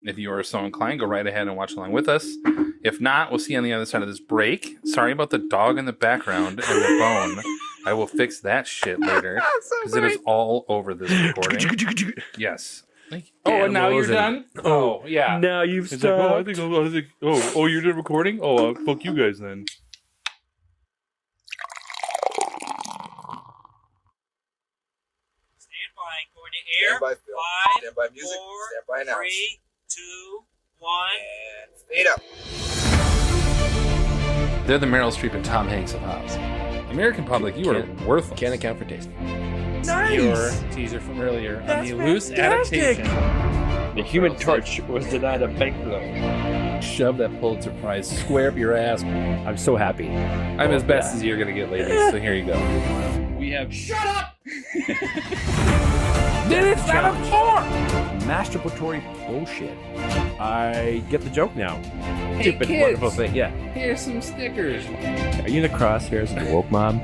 If you are so inclined, go right ahead and watch along with us. If not, we'll see you on the other side of this break. Sorry about the dog in the background and the bone. I will fix that shit later because it is all over this recording. Yes. Oh, and now you're done? Oh, yeah. Now you've It's stopped. like, you're done recording? Oh, fuck you guys then. Stand by, going to air. Stand by, Phil. Five, Stand by music. four, Stand by announce. 3, 2, 1. And fade up. They're the Meryl Streep and Tom Hanks of Hobbs. American public, you are worthless. Can't account for taste. Your teaser from earlier on the loose fantastic. adaptation. The Human Torch was denied a bank loan. Shove that Pulitzer Prize square up your ass. I'm so happy. I'm as best as you're going to get, ladies, so here you go. We have... Shut up! Then it's not a 4! Masturbatory bullshit. I get the joke now. Stupid, kids. wonderful thing. Yeah. Here's some stickers. Are you in the crosshairs of the woke mob?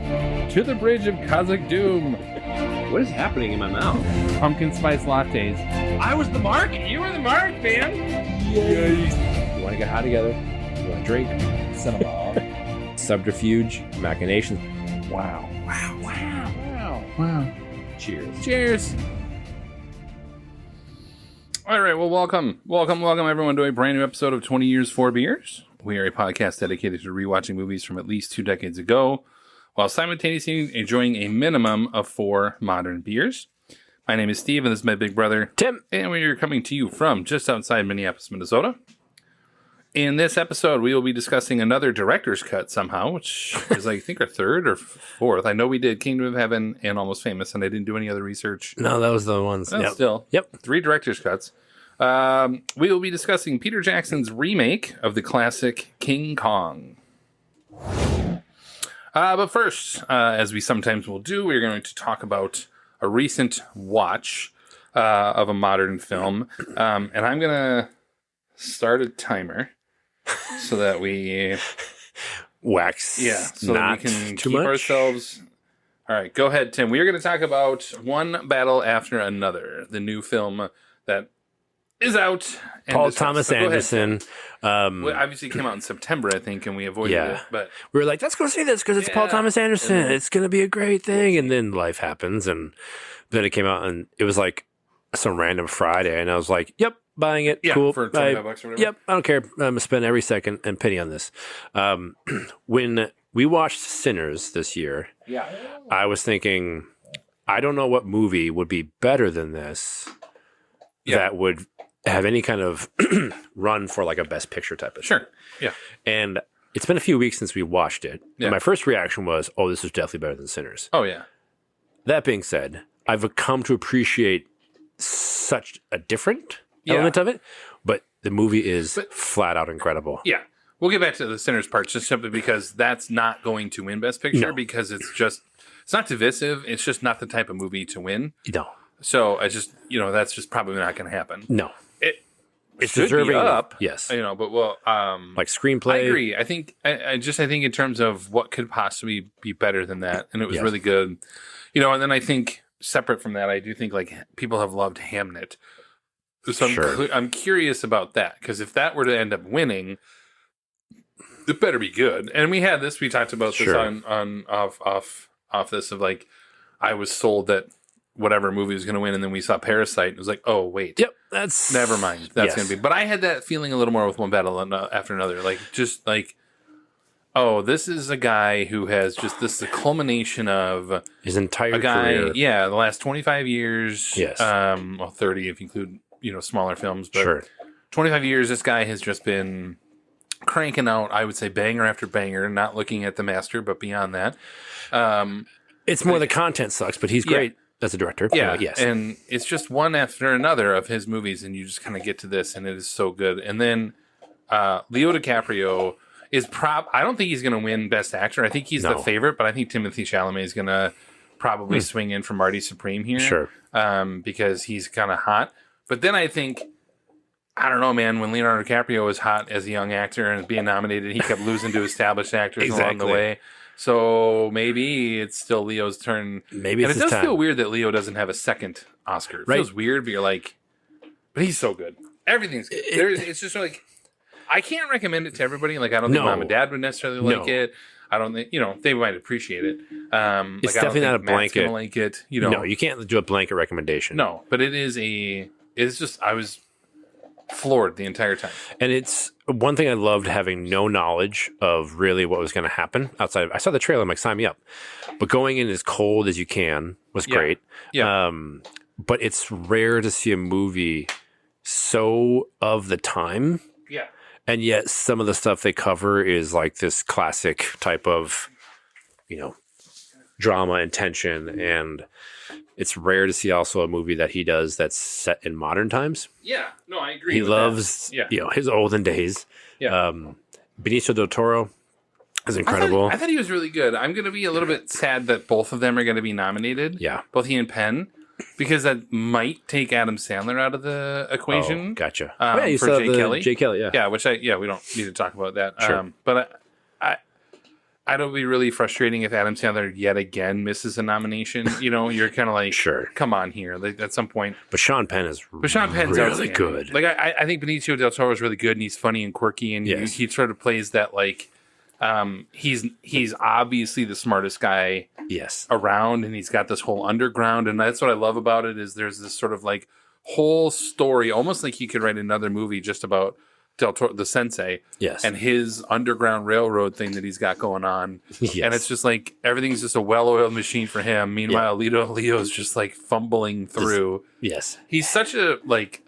To the bridge of Kazakh Doom. What is happening in my mouth? Pumpkin spice lattes. I was the mark. You were the mark, man. Yay. You want to get high together? You want to drink? Cinema. Subterfuge. Machinations. Wow. Wow, wow, wow, wow. Cheers. Cheers. All right, well, welcome everyone to a brand new episode of 20 Years, 4 Beers. We are a podcast dedicated to rewatching movies from at least 2 decades ago, while simultaneously enjoying a minimum of 4 modern beers. My name is Steve, and this is my big brother, Tim. and we are coming to you from just outside Minneapolis, Minnesota. In this episode, we will be discussing another director's cut somehow, which is, I think, our 3rd or 4th. I know we did Kingdom of Heaven and Almost Famous, and I didn't do any other research. No, that was the ones. Well, Yep. Still, Yep. 3 director's cuts. We will be discussing Peter Jackson's remake of the classic King Kong. But first, as we sometimes will do, we're going to talk about a recent watch of a modern film. And I'm going to start a timer so that we... Wax. so not that we can too keep much. ourselves... All right, go ahead, Tim. We are going to talk about One Battle After Another, the new film that is out. And Paul discussed. Thomas So go ahead, Anderson. Tim. Well, obviously, it came out in September, I think, and we avoided Yeah. it. But We were like, let's go see this because it's Paul Yeah. Thomas Anderson. And then- It's going to be a great thing. And then life happens. And then it came out and it was like some random Friday. And I was like, yep, buying it. yeah, cool. for $25 or whatever. Yep, I don't care. I'm going to spend every second and penny on this. When we watched Sinners this year, Yeah. I was thinking, I don't know what movie would be better than this Yeah. that would have any kind of run for like a best picture type of thing. Sure. Yeah. And it's been a few weeks since we watched it. Yeah. And my first reaction was, oh, this is definitely better than Sinners. Oh, yeah. That being said, I've come to appreciate such a different Yeah. element of it, but the movie is But- flat out incredible. Yeah. We'll get back to the Sinners part just simply because that's not going to win Best Picture No. because it's not divisive. It's just not the type of movie to win. No, So I just, that's just probably not going to happen. no. It's should be deserving of- up. yes. But Like screenplay. I agree. I think I think in terms of what could possibly be better than that, and it was Yes. really good. And then I think separate from that, I do think like people have loved Hamnet. So Sure. I'm curious about that because if that were to end up winning, it better be good. And we had this. We talked about this Sure. on off this of like I was sold that whatever movie was going to win, and then we saw Parasite. And it was like, oh wait, Yep, that's never mind. That's Yes. going to be. But I had that feeling a little more with One Battle After Another. Like, just like, oh, this is a guy who has just this is the culmination of his entire a guy. career. Yeah, the last 25 years. Yes. 30 if you include smaller films. But Sure. 25 years. This guy has just been cranking out. I would say banger after banger. Not looking at the master, but beyond that. It's more the content sucks, but he's Yeah. great as a director. Yeah, Anyway, yes. and it's just one after another of his movies, and you just kind of get to this, and it is so good. And then Leo DiCaprio is I don't think he's going to win Best Actor. I think he's the No. favorite, but I think Timothée Chalamet is going to probably swing in for Marty Supreme here. Sure. Because he's kind of hot. But then I think, I don't know, man, when Leonardo DiCaprio was hot as a young actor and being nominated, he kept losing to established actors along the Exactly. way. So maybe it's still Leo's turn. Maybe And it's it does his time. feel weird that Leo doesn't have a second Oscar. It Right. feels weird, but you're like, but he's so good. Everything's good. It's just like I can't recommend it to everybody. Like I don't think No. mom and dad would necessarily like No. it. I don't think they might appreciate it. It's like, I don't definitely not a think Matt's gonna blanket. like it. No, you can't do a blanket recommendation. No, but it's just I was floored the entire time. And it's one thing I loved having no knowledge of really what was going to happen outside. I saw the trailer, I'm like, sign me up. But going in as cold as you can was Yeah. great. Yeah. But it's rare to see a movie so of the time. Yeah. And yet some of the stuff they cover is like this classic type of, drama and tension. And it's rare to see also a movie that he does that's set in modern times. Yeah. No, I agree. He with loves, that. Yeah. his olden days. Yeah. Benicio del Toro is incredible. I thought he was really good. I'm going to be a little bit sad that both of them are going to be nominated. Yeah. Both he and Penn, because that might take Adam Sandler out of the equation. Oh, gotcha. For saw Jay Kelly. Jay Kelly, yeah. Yeah, we don't need to talk about that. Sure. But it'll be really frustrating if Adam Sandler yet again misses a nomination. You're kind of like, Sure. come on here. Like, at some point. But Sean Penn is But Sean Penn's really outstanding. good. Like I think Benicio del Toro is really good, and he's funny and quirky, and Yes. he sort of plays that like he's obviously the smartest guy Yes. around, and he's got this whole underground, and that's what I love about it is there's this sort of like whole story, almost like he could write another movie just about Del Toro, the sensei, Yes. and his underground railroad thing that he's got going on. Yes. And it's just like everything's just a well-oiled machine for him. Meanwhile, Leo's just like fumbling through. Yes. He's such a like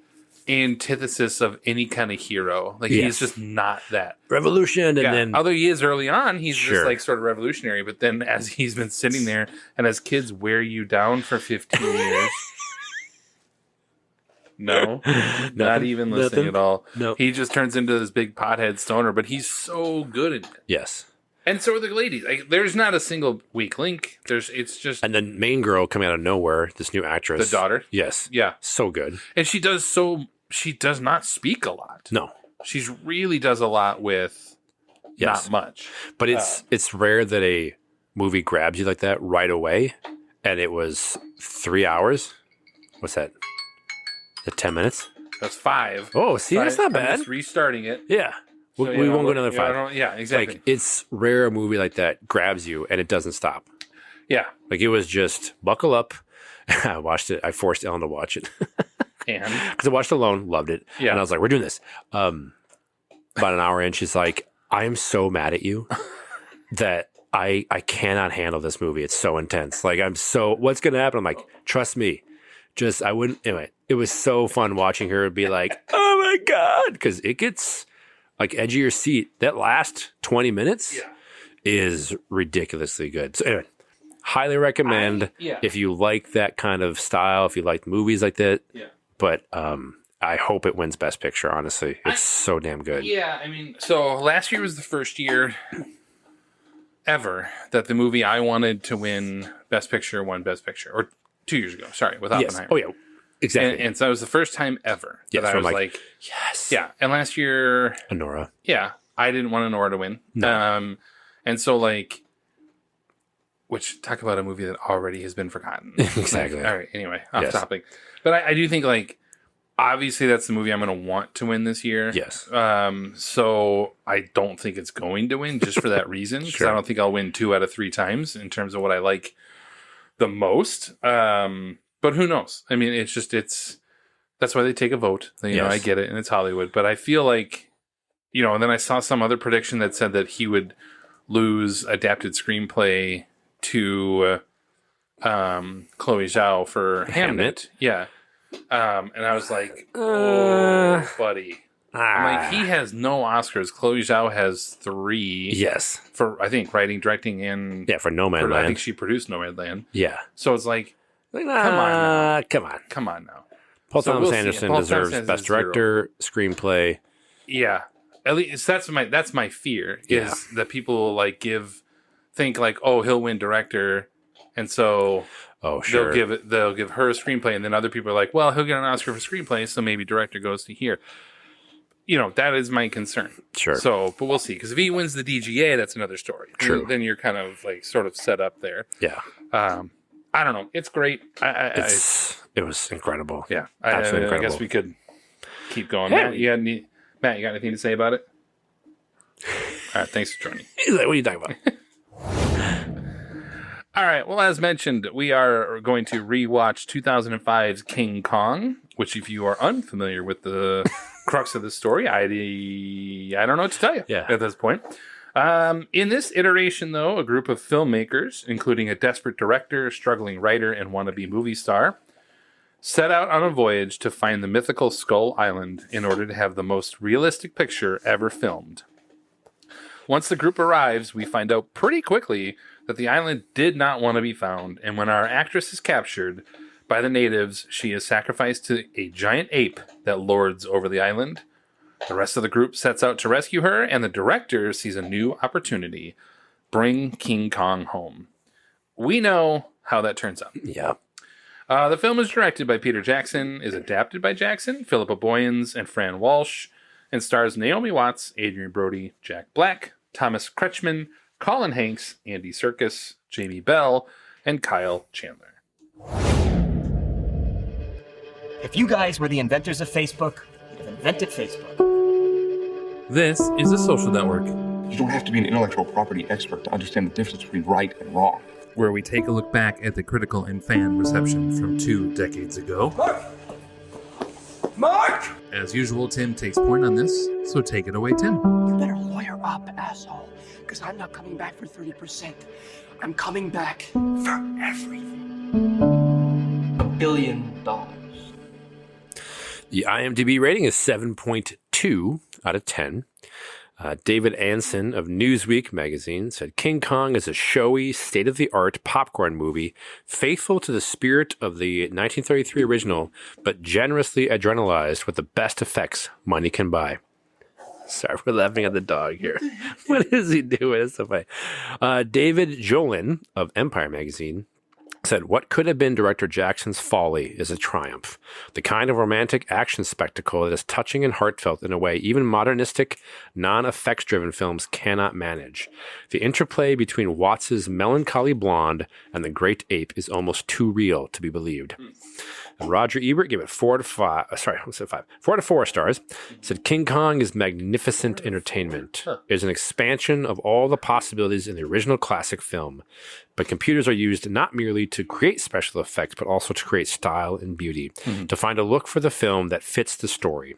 antithesis of any kind of hero. Like Yes. he's just not that. Revolution and Yeah. then Although he is early on, he's Sure. just like sort of revolutionary. But then as he's been sitting there and as kids wear you down for 15 years. No, not even listening Nothing. at all. No. He just turns into this big pothead stoner, but he's so good at it. Yes. And so are the ladies. Like, there's not a single weak link. It's just And then main girl coming out of nowhere, this new actress. the daughter. Yes. Yeah. So good. And she does not speak a lot. No. She really does a lot with Yes. not much. But it's rare that a movie grabs you like that right away. And it was 3 hours. What's that? 10 minutes? That's 5. Oh, see, that's not I'm bad. just restarting it. Yeah. So, we you know, won't go another you know, 5. Yeah, exactly. Like, it's rare a movie like that grabs you and it doesn't stop. yeah. Like, it was just buckle up. I watched it. I forced Ellen to watch it And because I watched it alone, loved it. Yeah. And I was like, we're doing this. About an hour in, she's like, I am so mad at you that I cannot handle this movie. It's so intense. Like, what's going to happen? I'm like, trust me. Anyway, it was so fun watching her be like, oh my God. Because it gets like edge of your seat. That last 20 minutes is ridiculously good. So anyway, highly recommend if you like that kind of style, if you like movies like that. Yeah. But I hope it wins Best Picture, honestly. It's so damn good. yeah, I mean, so last year was the first year ever that the movie I wanted to win Best Picture won Best Picture. Or 2 years ago, sorry, with Yes. Oppenheimer. Oh, yeah. Exactly. And so it was the first time ever Yes, that I where I'm was like, like, yes. yeah. And last year, Honora. yeah, I didn't want Nora to win. No. And so like, which talk about a movie that already has been forgotten. Exactly. All right. Anyway, off Yes. topic. But I do think like, obviously that's the movie I'm going to want to win this year. Yes. So I don't think it's going to win just for that reason. Because Sure. I don't think I'll win 2 out of 3 times in terms of what I like the most. But who knows? I mean, that's why they take a vote. You know, Yes. I get it, and it's Hollywood. But I feel like, and then I saw some other prediction that said that he would lose adapted screenplay to Chloe Zhao for Hamnet. Yeah. And I was like, oh, buddy. I'm like, he has no Oscars. Chloe Zhao has 3 Yes. for, I think, writing, directing, and Yeah, for No Man I Land. think she produced Nomadland. Yeah. So it's like, Come on Come on. now. Paul So Thomas we'll see. Anderson Paul Thomas deserves Anderson Best is 0. Director, Screenplay. Yeah, at least that's my fear is that people will like think like, oh, he'll win director, and so Oh, sure. they'll give her a screenplay, and then other people are like, well, he'll get an Oscar for screenplay, so maybe director goes to here. That is my concern. Sure. So, but we'll see, because if he wins the DGA, that's another story. True. Then you're kind of like sort of set up there. Yeah. I don't know. It's great. It was incredible. Yeah, Absolutely I guess incredible. we could keep going. Hey. Matt, you got anything to say about it? All right, thanks for joining. He's like, what are you talking about? All right, well, as mentioned, we are going to rewatch 2005's King Kong, which if you are unfamiliar with the crux of the story, I don't know what to tell you at this point. In this iteration, though, a group of filmmakers, including a desperate director, struggling writer, and wannabe movie star, set out on a voyage to find the mythical Skull Island in order to have the most realistic picture ever filmed. Once the group arrives, we find out pretty quickly that the island did not want to be found, and when our actress is captured by the natives, she is sacrificed to a giant ape that lords over the island. The rest of the group sets out to rescue her, and the director sees a new opportunity: bring King Kong home. We know how that turns out. Yeah. The film is directed by Peter Jackson, is adapted by Jackson, Philippa Boyens, and Fran Walsh, and stars Naomi Watts, Adrian Brody, Jack Black, Thomas Kretschmann, Colin Hanks, Andy Serkis, Jamie Bell, and Kyle Chandler. If you guys were the inventors of Facebook, you'd have invented Facebook. This is a social network You don't have to be an intellectual property expert to understand the difference between right and wrong. where we take a look back at the critical and fan reception from 2 decades ago. Mark! As usual, Tim takes point on this, so take it away, Tim. You better lawyer up, asshole, because I'm not coming back for 30%. I'm coming back for everything. $1 billion. The IMDb rating is 7.2 out of 10. David Anson of Newsweek magazine said King Kong is a showy, state-of-the-art popcorn movie, faithful to the spirit of the 1933 original, but generously adrenalized with the best effects money can buy. Sorry, we're laughing at the dog here. What is he doing? It's so funny. David Jolin of Empire magazine said, what could have been director Jackson's folly is a triumph. The kind of romantic action spectacle that is touching and heartfelt in a way even modernistic, non-effects driven films cannot manage. The interplay between Watts's melancholy blonde and the great ape is almost too real to be believed. And Roger Ebert gave it 4 to 4 stars. Said King Kong is magnificent entertainment. It is an expansion of all the possibilities in the original classic film. But computers are used not merely to create special effects, but also to create style and beauty, to find a look for the film that fits the story.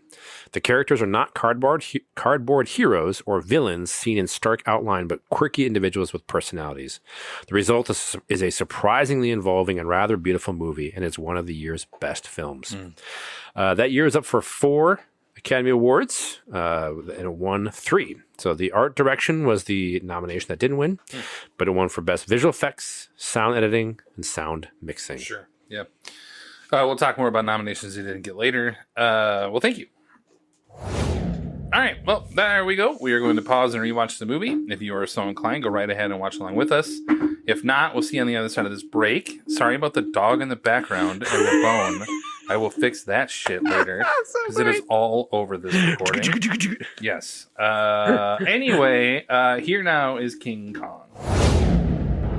The characters are not cardboard heroes or villains seen in stark outline, but quirky individuals with personalities. The result is a surprisingly involving and rather beautiful movie, and it's one of the year's best films. That year is up for 4 Academy Awards, and it won 3. So the art direction was the nomination that didn't win, but it won for best visual effects, sound editing, and sound mixing. Sure. Yeah. We'll talk more about nominations you didn't get later. Well, thank you. All right. Well, there we go. We are going to pause and rewatch the movie. If you are so inclined, go right ahead and watch along with us. If not, we'll see you on the other side of this break. Sorry about the dog in the background and the bone. I will fix that shit later because it is all over this recording. Yes. Anyway, here now is King Kong.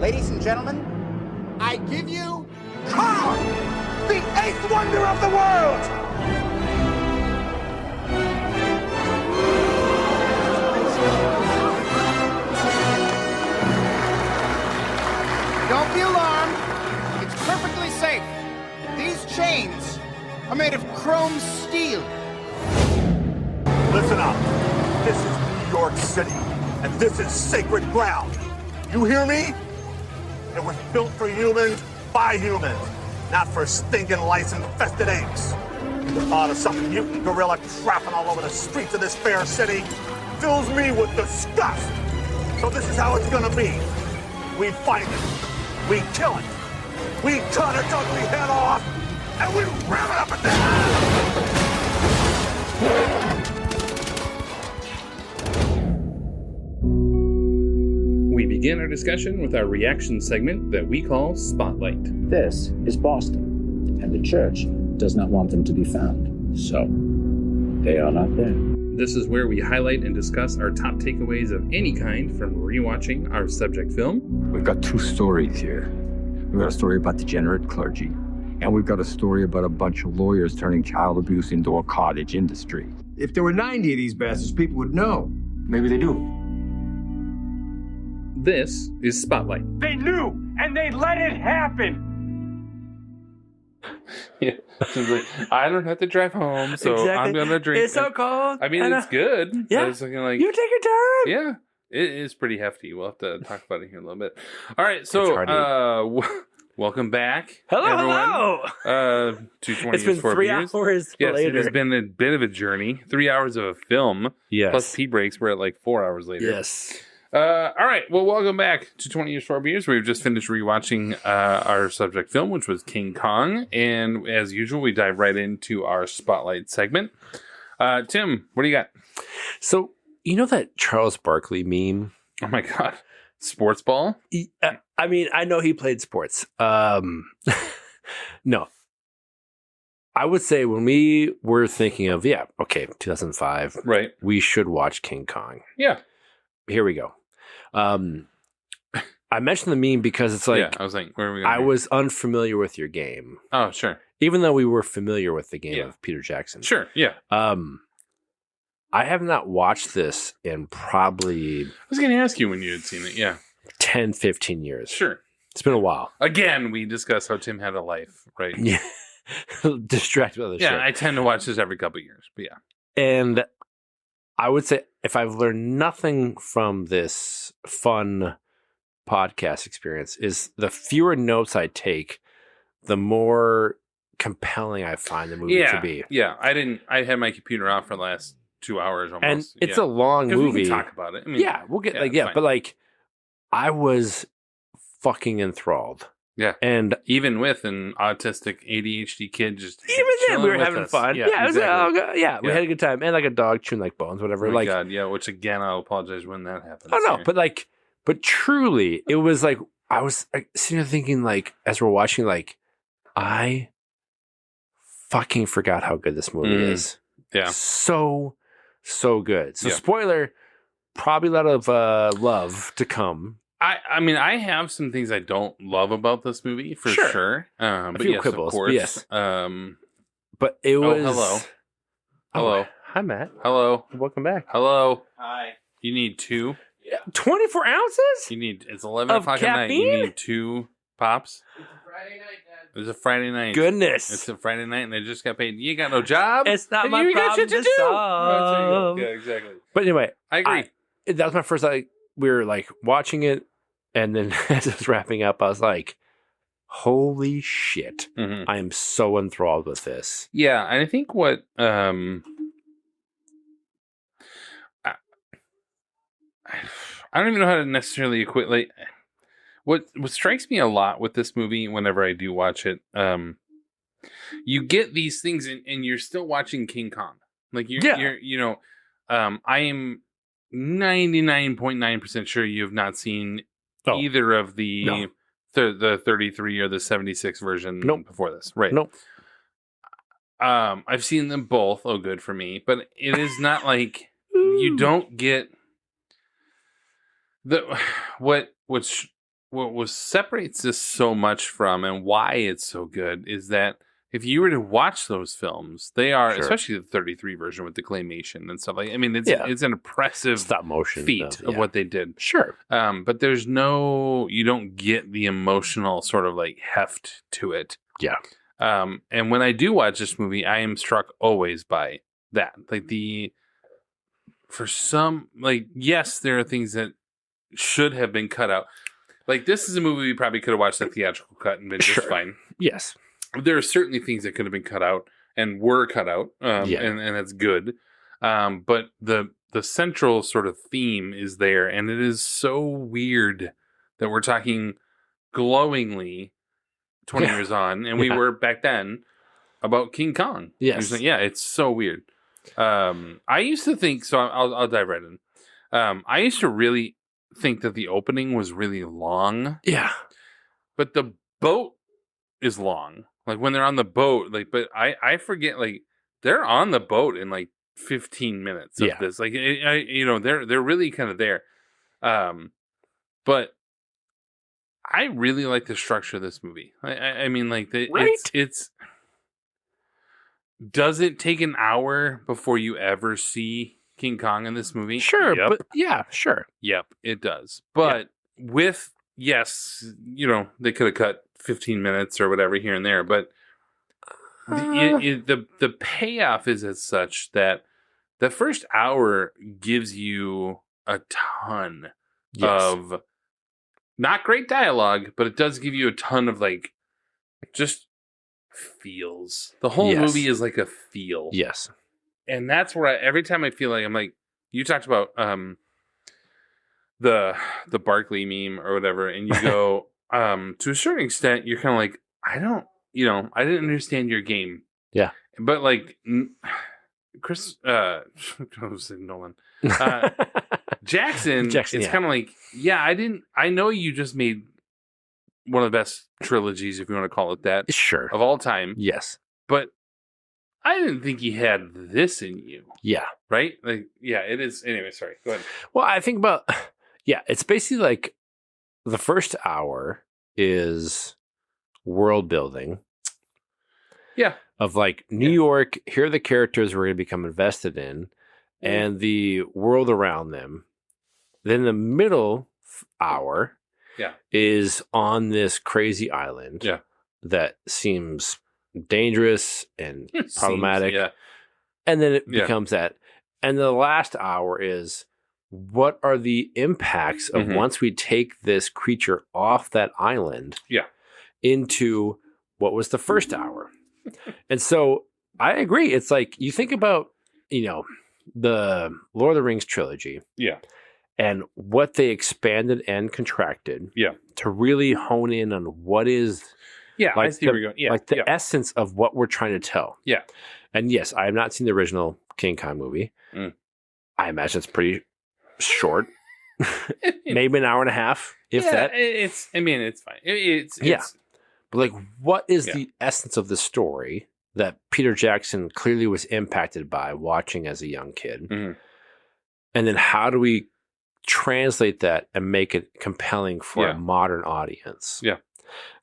Ladies and gentlemen, I give you Kong, the 8th wonder of the world! Don't be alarmed. It's perfectly safe. These chains are made of chrome steel. Listen up. This is New York City, and this is sacred ground. You hear me? It was built for humans, by humans, not for stinking lice-infested apes. The thought of some mutant gorilla trapping all over the streets of this fair city fills me with disgust. So this is how it's gonna be. We fight it. We kill it. We cut its ugly head off, and we ram it up at the We begin our discussion with our reaction segment that we call Spotlight. This is Boston, and the church does not want them to be found. So, they are not there. This is where we highlight and discuss our top takeaways of any kind from rewatching our subject film. We've got 2 stories here. We've got a story about degenerate clergy And we've got a story about a bunch of lawyers turning child abuse into a cottage industry. If there were 90 of these bastards, people would know. Maybe they do. This is Spotlight. They knew, and they let it happen. Yeah. She's like, I don't have to drive home, so I'm gonna drink. It's so cold. I mean, it's good. Yeah. I was thinking, like, You take your time. yeah, it is pretty hefty. We'll have to talk about it here in a little bit. All right, It's so hard to welcome back, Hello, everyone. hello. 220 It's been 3 years. hours Yes, later. it has been a bit of a journey. 3 hours of a film Yes. plus pee breaks. We're at like 4 hours later. Yes. All right. Well, welcome back to 20 Years, 4 Beers. We've just finished rewatching our subject film, which was King Kong. And as usual, we dive right into our Spotlight segment. Tim, what do you got? So, you know that Charles Barkley meme? Oh, my God. Sports ball? I mean, I know he played sports. No. I would say when we were thinking of, 2005, Right. we should watch King Kong. Yeah. Here we go. I mentioned the meme because it's like, yeah. I was like, where are we going? I was unfamiliar with your game, Oh, sure. even though we were familiar with the game Yeah. of Peter Jackson. Sure. Yeah. I have not watched this in probably I was going to ask you when you had seen it. Yeah. 10, 15 years. Sure. It's been a while. Again, we discussed how Tim had a life, right? Yeah. Distracted by other Yeah. shit. I tend to watch this every couple of years, but yeah. And I would say if I've learned nothing from this fun podcast experience is the fewer notes I take, the more compelling I find the movie to be. Yeah. I had my computer off for the last 2 hours almost. And it's a long 'Cause movie. We can talk about it. I mean, Yeah, we'll get it's fine. but like I was fucking enthralled. Yeah. And Even with an autistic ADHD kid just even then chilling we were with having us. fun. Yeah, Yeah, it was, exactly. we Yeah. had a good time. And like a dog chewing like bones, whatever. Oh my like God, yeah, which again, I'll apologize when that happens. oh no, Yeah. but truly, it was like I was like, sitting there thinking, like, as we're watching, like, I fucking forgot how good this movie is. Yeah. So good. So Yeah. spoiler, probably a lot of love to come. I mean, I have some things I don't love about this movie for Sure. sure. But few yes, quibbles, of but course. yes. But it Oh, was hello. Oh, Hello. hi Matt. Hello. Welcome back. Hello. Hi. You need 2. 24 ounces? It's 11 Of o'clock at night. You caffeine? need 2 pops. It's a Friday night. Goodness. It's a Friday night and they just got paid. You got no job. It's not and my you got problem shit to do. solve. Yeah, exactly. But anyway, I agree. that was my first, like, we were like watching it, and then as it was wrapping up, I was like, holy shit. Mhm. I am so enthralled with this. Yeah, and I think what I don't even know how to necessarily equate. Like, what strikes me a lot with this movie, whenever I do watch it, you get these things, and you're still watching King Kong. Like you're I am 99.9% sure you have not seen either of the the 33 or the 76 version before this, right? Nope. I've seen them both. Oh, good for me. But it is not like you don't get what separates this so much from, and why it's so good, is that if you were to watch those films, they are, especially the 33 version with the claymation and stuff like. I mean, it's an impressive stop motion feat of what they did. Sure. But you don't get the emotional sort of like heft to it. Yeah. And when I do watch this movie, I am struck always by that. Like yes, there are things that should have been cut out. Like, this is a movie we probably could have watched the theatrical cut and been just fine. Yes. There are certainly things that could have been cut out and were cut out. And that's good. But the central sort of theme is there, and it is so weird that we're talking glowingly 20 years on, and we were back then about King Kong. Yes. It's so weird. I used to think, so I'll dive right in. I used to really think that the opening was really long. Yeah. But the boat is long. Like, when they're on the boat, like, but I forget, like, they're on the boat in like 15 minutes of this. Like, they're really kind of there. But I really like the structure of this movie. I mean, like, Right? it's does it take an hour before you ever see King Kong in this movie? Sure, Yep. but yeah, sure. Yep, it does. But with, yes, they could have cut 15 minutes or whatever here and there, but the payoff is as such that the first hour gives you a ton of not great dialogue, but it does give you a ton of like just feels. The whole movie is like a feel. Yes. And that's where every time I feel like I'm like, you talked about the Barkley meme or whatever, and you go, to a certain extent, you're kind of like, I didn't understand your game. Yeah. But like Chris I was saying Nolan. Jackson, it's kind of like, I know you just made one of the best trilogies, if you want to call it that, Sure. of all time. Yes. But I didn't think he had this in you. Yeah. Right? Like, yeah, it is. Anyway, sorry. Go ahead. Well, I think about, it's basically like the first hour is world building. Yeah. Of like New York, here are the characters we're going to become invested in, and the world around them. Then the middle hour is on this crazy island that seems dangerous and problematic. And then it becomes that. And the last hour is, what are the impacts of once we take this creature off that island into what was the first hour? And so I agree. It's like, you think about, the Lord of the Rings trilogy. Yeah. And what they expanded and contracted. Yeah. To really hone in on what is I see where you're going. Yeah. like the essence of what we're trying to tell. Yeah. And yes, I have not seen the original King Kong movie. I imagine it's pretty short. Maybe an hour and a half, if that. It's fine. It's But like, what is the essence of the story that Peter Jackson clearly was impacted by watching as a young kid? Mm-hmm. And then how do we translate that and make it compelling for a modern audience? Yeah.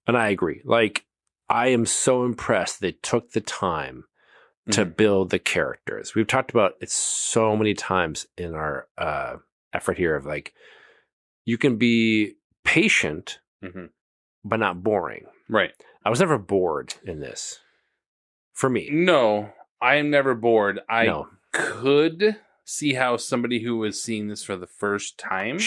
And I agree. Like, I am so impressed they took the time to build the characters. We've talked about it so many times in our effort here of like, you can be patient, but not boring. Right. I was never bored in this. For me. No, I am never bored. I could see how somebody who was seeing this for the first time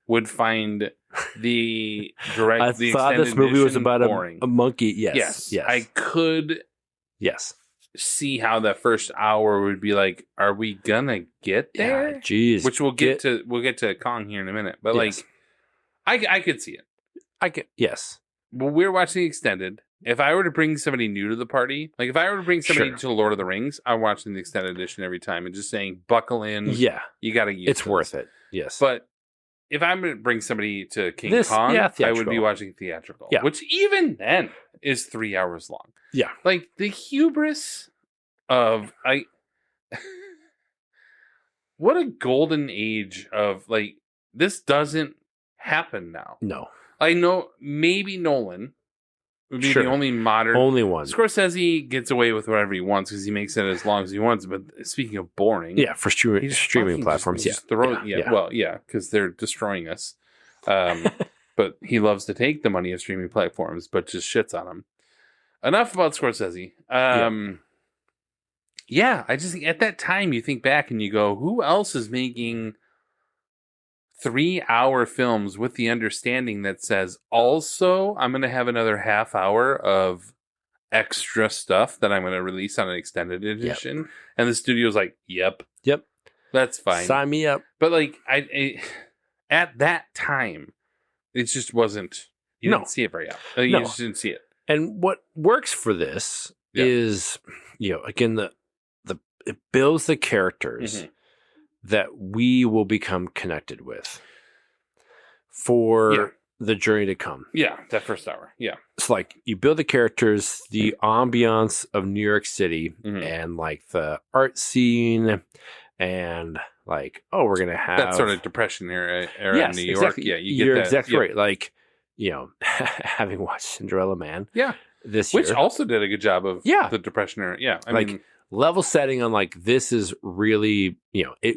would find the direct. I thought this movie was about a monkey. Yes. I could. Yes. See how that first hour would be like. Are we gonna get there? Jeez. Which we'll get to. We'll get to Kong here in a minute. But like, I could see it. Yes. Well, we're watching extended. If I were to bring somebody new to the party, like if I were to bring somebody to Lord of the Rings, I'm watching the extended edition every time and just saying, buckle in. Yeah. You got to use It's worth it. Yes. But if I'm going to bring somebody to King Kong, I would be watching theatrical, which even then is 3 hours long. Yeah. Like the hubris of, what a golden age of like, this doesn't happen now. No. I know maybe Nolan would be the only modern. Only one. Scorsese gets away with whatever he wants because he makes it as long as he wants. But speaking of boring. Yeah, for streaming platforms. Because they're destroying us. But he loves to take the money of streaming platforms, but just shits on them. Enough about Scorsese. I just think at that time you think back and you go, who else is making 3-hour films with the understanding that says, also, I'm going to have another half hour of extra stuff that I'm going to release on an extended edition. Yep. And the studio's like, yep, that's fine. Sign me up. But like, I at that time, it just wasn't, you didn't see it very often. You just didn't see it. And what works for this is, again, it builds the characters that we will become connected with for the journey to come. Yeah, that first hour. Yeah. It's like you build the characters, the ambiance of New York City and like the art scene and like, we're going to have that sort of Depression era in New York. Exactly. Yeah, you get You're that. exactly right. Like having watched Cinderella Man Yeah. this Which year, also did a good job of Yeah. the Depression era. Yeah. I like mean, level setting on like this is really it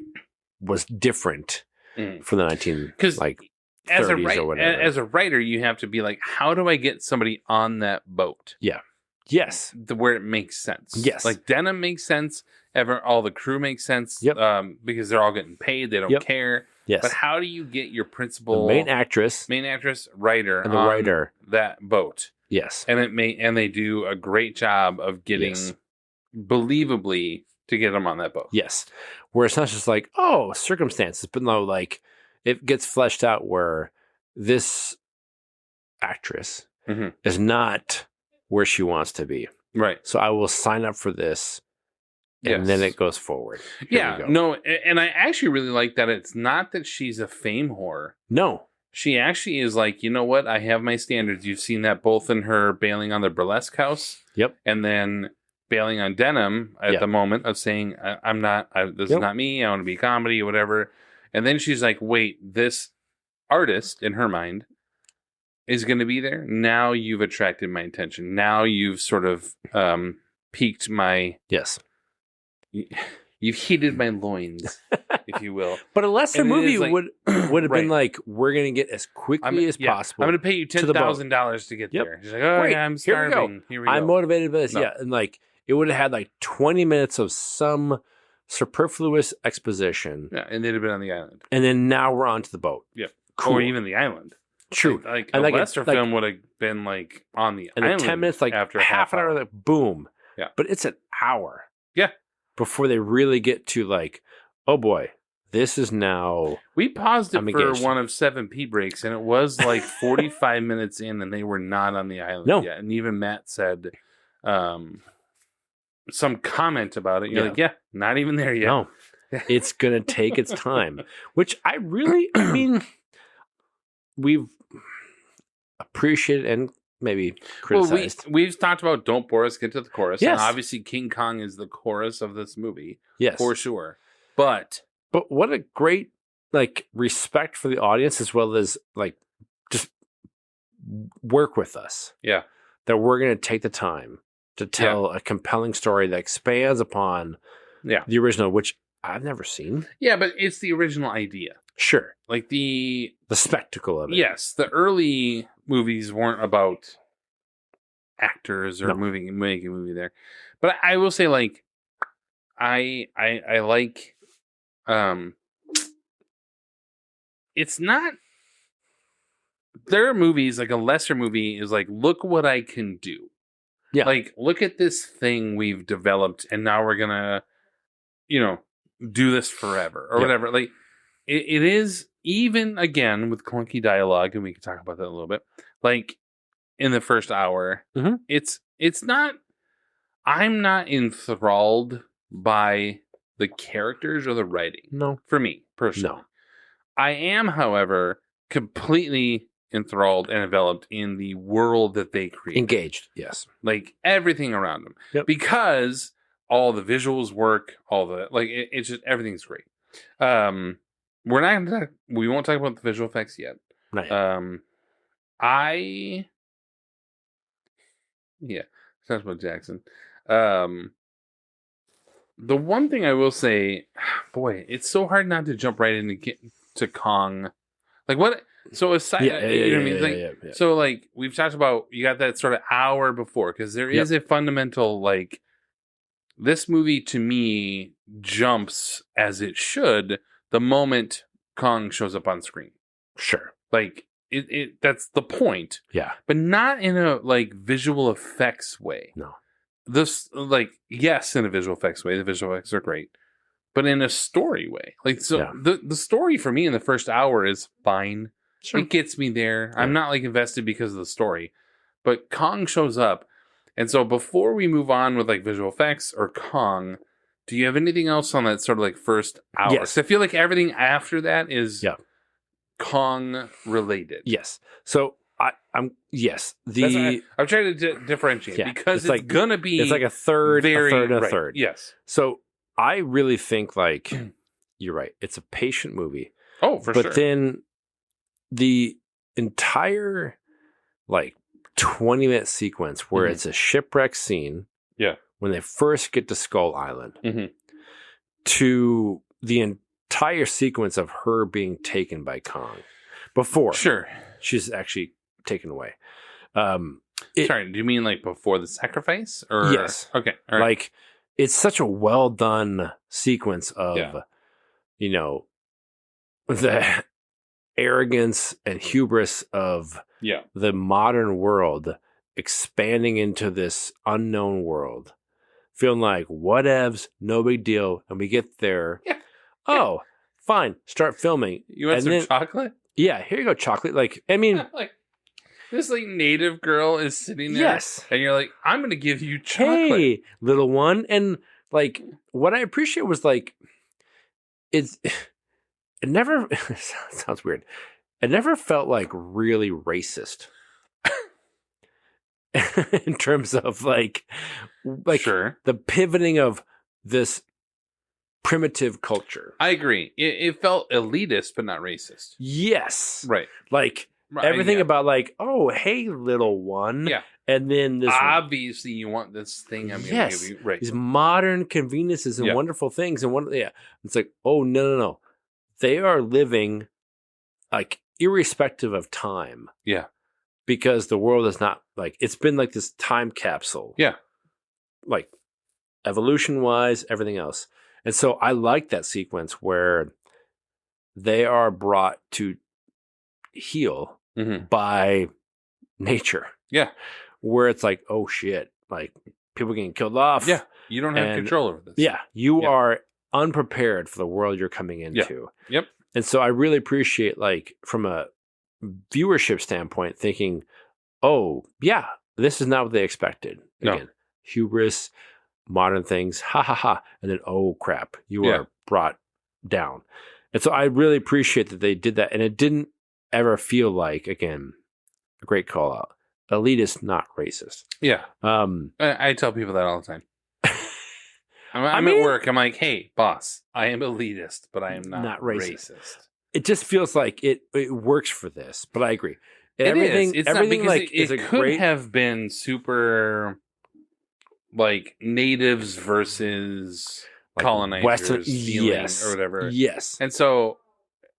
was different from the 19 because like as 30s or whatever. as a writer, you have to be like, how do I get somebody on that boat? Yes. Where it makes sense. Yes. Like Denim makes sense. All the crew makes sense. Yep. Because they're all getting paid. They don't Yep. care. Yes. But how do you get your The principal main actress writer, and the on writer. that boat? Yes. And they do a great job of getting Yes. believably to get them on that boat. Yes. Where it's not just like, oh, circumstances, but no, like it gets fleshed out where this actress Mhm. is not where she wants to be. Right. So I will sign up for this. And then Yes. it goes forward. Here Yeah. we go. No, and I actually really like that it's not that she's a fame whore. No. She actually is like, you know what? I have my standards. You've seen that both in her bailing on the burlesque house. Yep. And then bailing on Denim at Yeah. the moment of saying, I'm not, this is Yep. not me. I want to be comedy or whatever. And then she's like, wait, this artist in her mind is going to be there. Now you've attracted my attention. Now you've sort of piqued my, Yes. you've heated my loins, if you will. But a lesser And it movie is like- would have been Right. like, we're going to get as quickly as possible. I'm going to pay you to the boat. $10,000 to get Yep. there. She's like, oh, Great. yeah, I'm Here we go. starving. Here we go. I'm motivated by this. No. Yeah. And like, it would have had like 20 minutes of some superfluous exposition. Yeah, and they'd have been on the island. And then now we're on to the boat. Yeah. Cool. Or even the island. True. Like And a like a- lesser like- film would have been like on the And island. then 10 minutes, like after half an hour, like boom. Yeah. But it's an hour. Yeah. Before they really get to like, oh boy, this is now. We paused it I'm for engaged. one of 7 pee breaks, and it was like 45 minutes in, and they were not on the island No. yet. And even Matt said some comment about it. You're Yeah. like, yeah, not even there yet. No. It's going to take its time, which I mean, we've appreciated and maybe Well, criticized. we've talked about Don't Bore Us, Get to the Chorus. And Yes. obviously, King Kong is the chorus of this movie. Yes. For sure. But But what a great like respect for the audience as well as like just work with us. yeah. That we're going to take the time to tell a compelling story that expands upon Yeah. the original, which I've never seen. Yeah, but it's the original idea. Sure. Like The spectacle of it. yes, the early movies weren't about actors or No. making a movie there. But I will say, like, I like it's not there are movies like a lesser movie is like, look what I can do. Yeah. Like, look at this thing we've developed and now we're gonna, do this forever or Yep. whatever. Like it is, even again with clunky dialogue, and we can talk about that a little bit. Like in the first hour, Mhm. it's not. I'm not enthralled by the characters or the writing. No. For me personally, No. I am, however, completely enthralled and enveloped in the world that they create. Engaged. Yes. Like everything around them, Yep. because all the visuals work, all the it's just everything's great. We won't talk about the visual effects yet. Not yet. Talk about Jackson. The one thing I will say, boy, it's so hard not to jump right into to Kong. Like what? So aside, you know what I mean? Like, so like we've talked about, you got that sort of hour before, because there is a fundamental like. This movie to me jumps as it should the moment Kong shows up on screen. Sure. Like it that's the point. Yeah. But not in a like visual effects way. No. This like, yes, in a visual effects way, the visual effects are great. But in a story way. Like so Yeah. the story for me in the first hour is fine. Sure. It gets me there. I'm not like invested because of the story. But Kong shows up. And so before we move on with like visual effects or Kong, do you have anything else on that sort of like first hour? Yes. So I feel like everything after that is Yeah. Kong related. Yes. So I'm yes. I'm trying to differentiate because it's like gonna be it's like a third, very a third, and a right. third. Yes. So I really think like you're right. It's a patient movie. Oh, for but sure. then the entire like 20-minute sequence where it's a shipwreck scene. Yeah. When they first get to Skull Island, Mhm. to the entire sequence of her being taken by Kong before Sure. she's actually taken away. Sorry, do you mean like before the sacrifice? Or Yes. Okay. All right. Like, it's such a well done sequence of, you know, the arrogance and hubris of the modern world expanding into this unknown world, feeling like whatevs, no big deal, and we get there. Oh, fine, start filming. You want some chocolate? Yeah, here you go, chocolate. Like, I mean, like this like native girl is sitting there. Yes. And you're like, I'm gonna give you chocolate. hey, little one. And like, what I appreciate was like, it never sounds weird. It never felt like really racist in terms of like Sure. the pivoting of this primitive culture. I agree. It felt elitist, but not racist. Yes. Right. Like Right, everything yeah. about like, oh, hey, little one. Yeah. And then this Obviously, you want this thing I'm going to give you. Right. these modern conveniences and Yeah. wonderful things. And it's like, oh, no. They are living like irrespective of time. Yeah. Because the world is not like, it's been like this time capsule. Yeah. Like evolution wise, everything else. And so I like that sequence where they are brought to heal by nature. Yeah. Where it's like, oh shit, like people getting killed off. Yeah. You don't have control over this. Yeah. You are unprepared for the world you're coming into. Yep. And so I really appreciate, like, from a viewership standpoint, thinking, oh, yeah, this is not what they expected. Again, hubris, modern things, ha ha ha. And then, oh crap, you are brought down. And so I really appreciate that they did that. And it didn't ever feel like, again, a great call out. Elitist, not racist. Yeah. I tell people that all the time. I'm mean, at work. I'm like, hey, boss, I am elitist, but I am not racist. It just feels like it works for this, but I agree. Everything It's everything not, like it is a could great have been super like natives versus like colonizers Western, feeling yes, or whatever. Yes. And so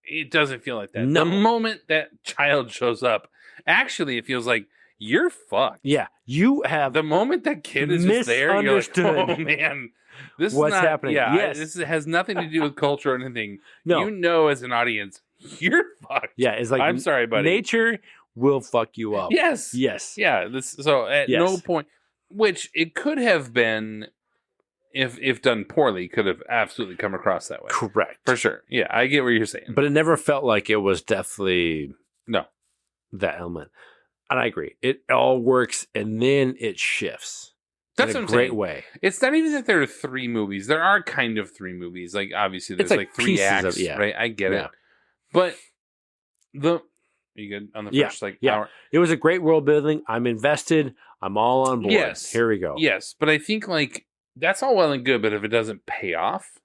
it doesn't feel like that. No. The moment that child shows up, actually it feels like you're fucked. Yeah. You have the moment that kid is just there, you're like, misunderstood oh man. This what's is not, happening. Yeah, Yes. this has nothing to do with culture or anything. No. You know, as an audience, you're fucked. Yeah, it's like I'm sorry, buddy. Nature will fuck you up. Yes. Yes. Yeah. So at Yes. no point, which it could have been, if done poorly, could have absolutely come across that way. Correct. For sure. Yeah, I get what you're saying. But it never felt like it was definitely that element. And I agree. It all works and then it shifts. That's in what a I'm great saying. way. It's not even that there are three movies. There are kind of three movies. Like obviously there's It's like like three pieces acts, of- right? I get Yeah. it. But are you good on the first hour? It was a great world building. I'm invested. I'm all on board. Yes. Here we go. Yes, but I think like that's all well and good, but if it doesn't pay off,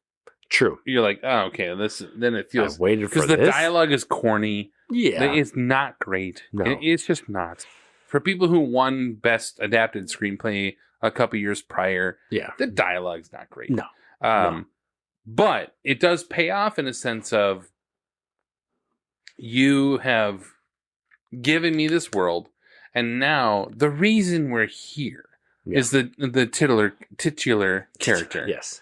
True. you're like, oh, okay, then it feels I waited for because the this. dialogue is corny. Yeah. It's not great. No. It's just not. For people who won Best Adapted Screenplay a couple years prior, the dialogue's not great. No. But it does pay off in a sense of you have given me this world, and now the reason we're here is the titular character. Yes.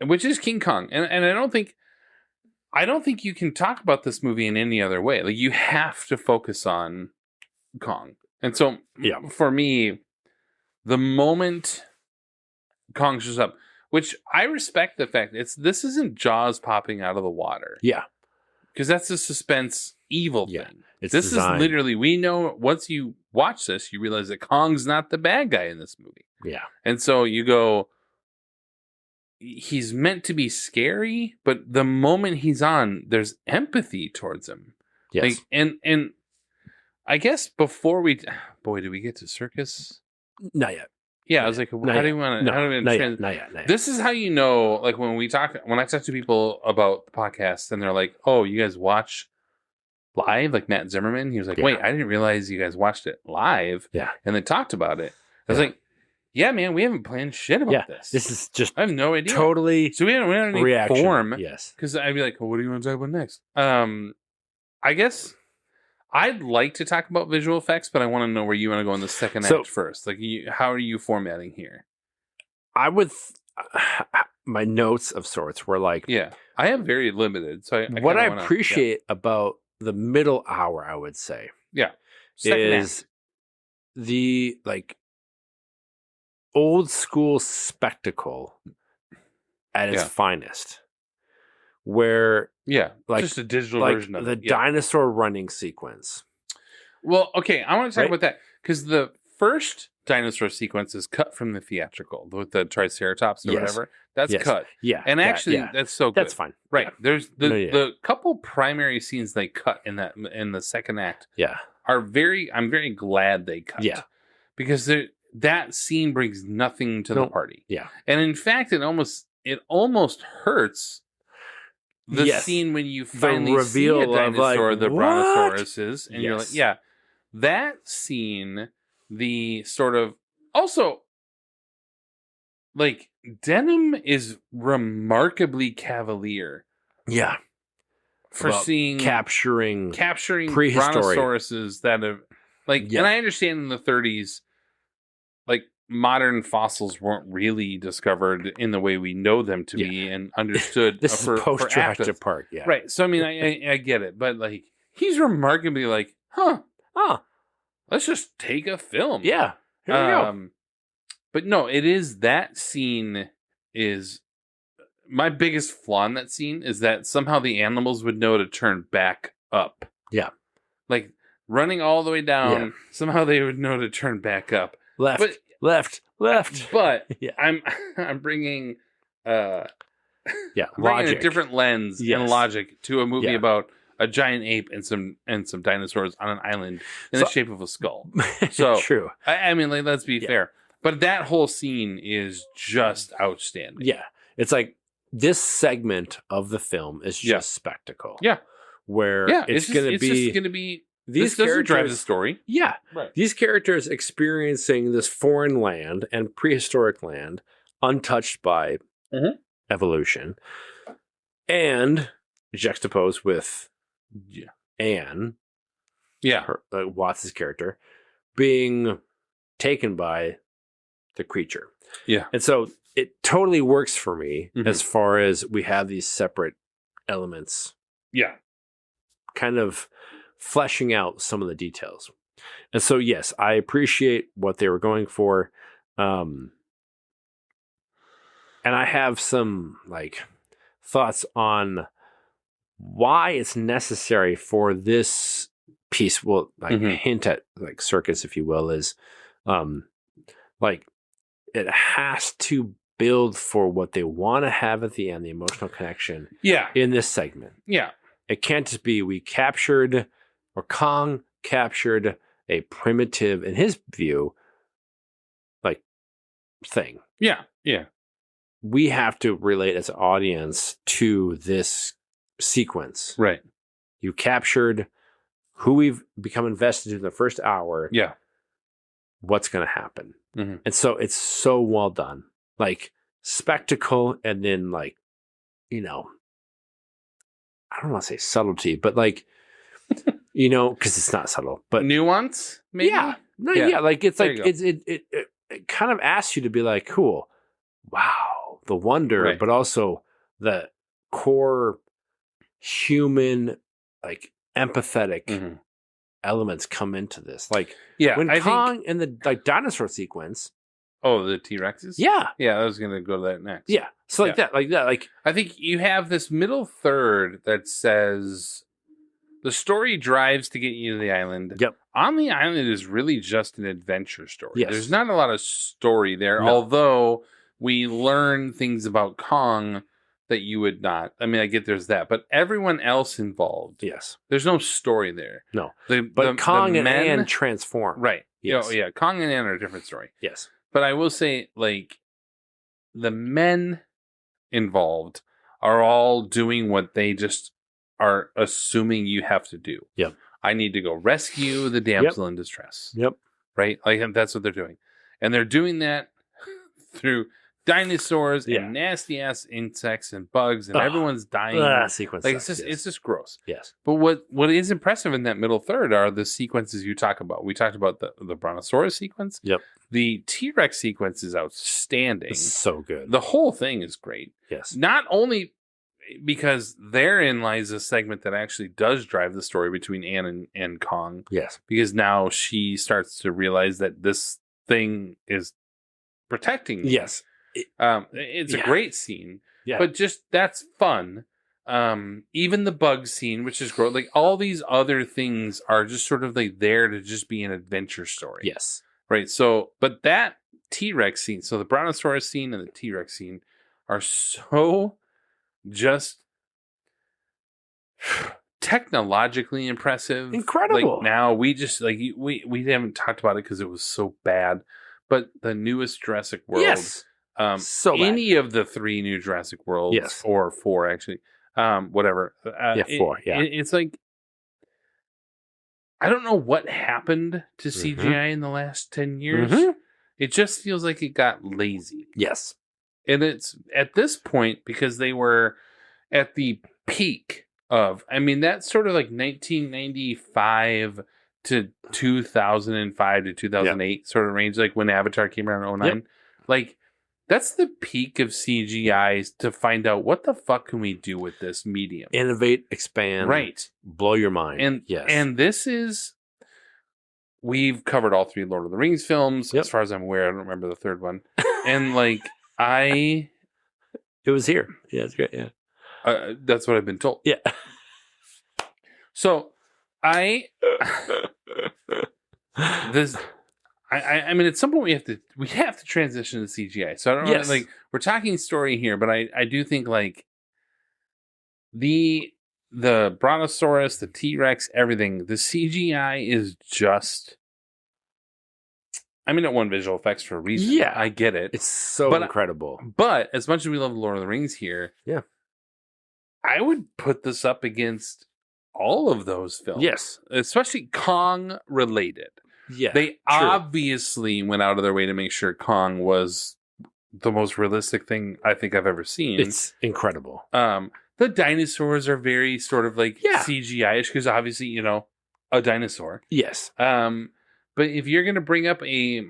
Which is King Kong. And I don't think you can talk about this movie in any other way. Like you have to focus on Kong. And so for me, the moment Kong shows up, which I respect the fact this isn't Jaws popping out of the water. Yeah. Because that's a suspense evil thing. It's this designed. is literally, we know once you watch this, you realize that Kong's not the bad guy in this movie. Yeah. And so you go, he's meant to be scary, but the moment he's on, there's empathy towards him. Yes. Like, and I guess before did we get to circus? Not yet. Yeah, I was like, how do you want to? How do we Not yet. This is how you know, like when I talk to people about the podcast, and they're like, "Oh, you guys watch live, like Matt Zimmerman. He was like, Yeah. wait, I didn't realize you guys watched it live. Yeah. And then talked about it. I was Yeah. like, yeah, man, we haven't planned shit about Yeah. this. This is just I have no idea. totally So we don't have any reaction. form. Yes. Because I'd be like, well, what do you want to talk about next? I guess I'd like to talk about visual effects, but I want to know where you want to go in the second So- act first. Like, how are you formatting here? I would. My notes of sorts were like, Yeah, I have very limited. So what kinda I wanna- appreciate about the middle hour, I would say, yeah. Second is act. the like old school spectacle at its Yeah. finest, where Yeah, like- just a digital like version of the it. Yeah. dinosaur running sequence. Well, okay, I want to talk Right? about that because the first dinosaur sequence is cut from the theatrical with the Triceratops or Yes. whatever. That's Yes. good. Yeah, And yeah, actually, yeah. that's so good. That's fine. Right. Yeah. There's the No, yeah. the couple primary scenes they cut in the second act Yeah. are I'm very glad they cut. Yeah. Because that scene brings nothing to the No. party. Yeah. And in fact, it almost hurts the Yes. scene when you finally reveal see of, a dinosaur, like, the what? brontosauruses, and you're like, Yes. yeah, that scene, the sort of also like Denim is remarkably cavalier Yeah. for About seeing capturing prehistory. brontosauruses that have like, Yeah. and I understand in the 30s, like modern fossils weren't really discovered in the way we know them to Yeah. be and understood. This for is post Jurassic active. Park. Yeah. Right. So I mean, I get it, but like he's remarkably like, huh? Oh, Let's just take a film. yeah. Here we go. But no, it is that scene is my biggest flaw in that scene is that somehow the animals would know to turn back up. Yeah. Like running all the way down, Yeah. somehow they would know to turn back up. Left, but- left, left. But Yeah. I'm bringing Yeah. I'm bringing Logic. a different lens and Yes. logic to a movie Yeah. about a giant ape and some dinosaurs on an island in the So- shape of a skull. So- True. I mean, like, let's be Yeah. fair. But that whole scene is just outstanding. Yeah. It's like this segment of the film is just Yeah. spectacle. Yeah. Where Yeah, it's just going to be going to be these this doesn't drive the characters. story. Yeah. Right. These characters experiencing this foreign land and prehistoric land untouched by Mhm. evolution and juxtaposed with Yeah. Anne, Yeah. her, Watts' character, being taken by the creature. Yeah. And so it totally works for me Mhm. as far as we have these separate elements Yeah. kind of fleshing out some of the details. And so, yes, I appreciate what they were going for. And I have some like thoughts on why it's necessary for this piece. Well, like Mhm. hint at like circus, if you will, is like it has to build for what they want to have at the end, the emotional connection Yeah. in this segment. Yeah. It can't just be we captured or Kong captured a primitive, in his view, like thing. Yeah. Yeah. We have to relate as an audience to this sequence. Right. You captured who we've become invested in the first hour. Yeah. What's going to happen? Mhm. And so it's so well done. Like spectacle and then like, you know, I don't want to say subtlety, but like, you know, because it's not subtle, but Nuance, maybe? yeah, no, Yeah. yeah. Like it's There like you go. it kind of asks you to be like, cool, wow, the wonder, Right. but also the core human, like empathetic Mhm. elements come into this. Like Yeah. when I Kong think, in the like dinosaur sequence, the T-Rexes? yeah, Yeah, I was going to go to that next. yeah. So like Yeah. that, like I think you have this middle third that says the story drives to get you to the island. Yep. On the island is really just an adventure story. Yes. There's not a lot of story there, No. although we learn things about Kong that you would not. I mean, I get there's that, but everyone else involved, yes, there's no story there. no, The, but Kong the and men, Anne transform. right? Yes. Oh, yeah. Kong and Anne are a different story. Yes. But I will say, like, the men involved are all doing what they just are assuming you have to do. Yep. I need to go rescue the damsel in distress. Yep. Right? Like that's what they're doing. And they're doing that through dinosaurs and nasty ass insects and bugs and everyone's dying. Sequence. Like sucks, it's just gross. yes. But what is impressive in that middle third are the sequences you talk about. We talked about the Brontosaurus sequence. Yep. The T-Rex sequence is outstanding. It's so good. The whole thing is great. Yes. Not only because therein lies a segment that actually does drive the story between Anne and Kong. Yes. Because now she starts to realize that this thing is protecting me. Yes. It's a great scene. Yeah. But just that's fun. Even the bug scene, which is great. Like all these other things are just sort of like there to just be an adventure story. Yes. Right. So, but that T-Rex scene, so the Brontosaurus scene and the T-Rex scene are so just technologically impressive. Incredible. Like now we just like we haven't talked about it because it was so bad. But the newest Jurassic World, Yes. So bad. any of the 3 new Jurassic Worlds, Yes. or 4 actually, whatever. 4. Yeah. It's like I don't know what happened to Mm-hmm. CGI in the last 10 years. Mhm. It just feels like it got lazy. Yes. And it's at this point because they were at the peak of, I mean, that's sort of like 1995 to 2005 to 2008 sort of range, like when Avatar came around in 2009. Yep. Like, that's the peak of CGI to find out what the fuck can we do with this medium. Innovate, expand, Right. blow your mind. And yes. and this is, we've covered all 3 Lord of the Rings films. Yep. As far as I'm aware, I don't remember the third one. And like, it was here. Yeah, it's great. Yeah. That's what I've been told. Yeah. So I mean, at some point we have to transition to CGI. So I don't know, Yes. like we're talking story here, but I do think like the Brontosaurus, the T-Rex, everything, the CGI is just, I mean, it won visual effects for a reason. Yeah. I get it. It's so But- incredible. But as much as we love Lord of the Rings here, Yeah. I would put this up against all of those films. Yes. Especially Kong related. Yeah. They true. obviously went out of their way to make sure Kong was the most realistic thing I think I've ever seen. It's incredible. The dinosaurs are very sort of like Yeah. CGI-ish because obviously, you know, a dinosaur. Yes. But if you're going to bring up a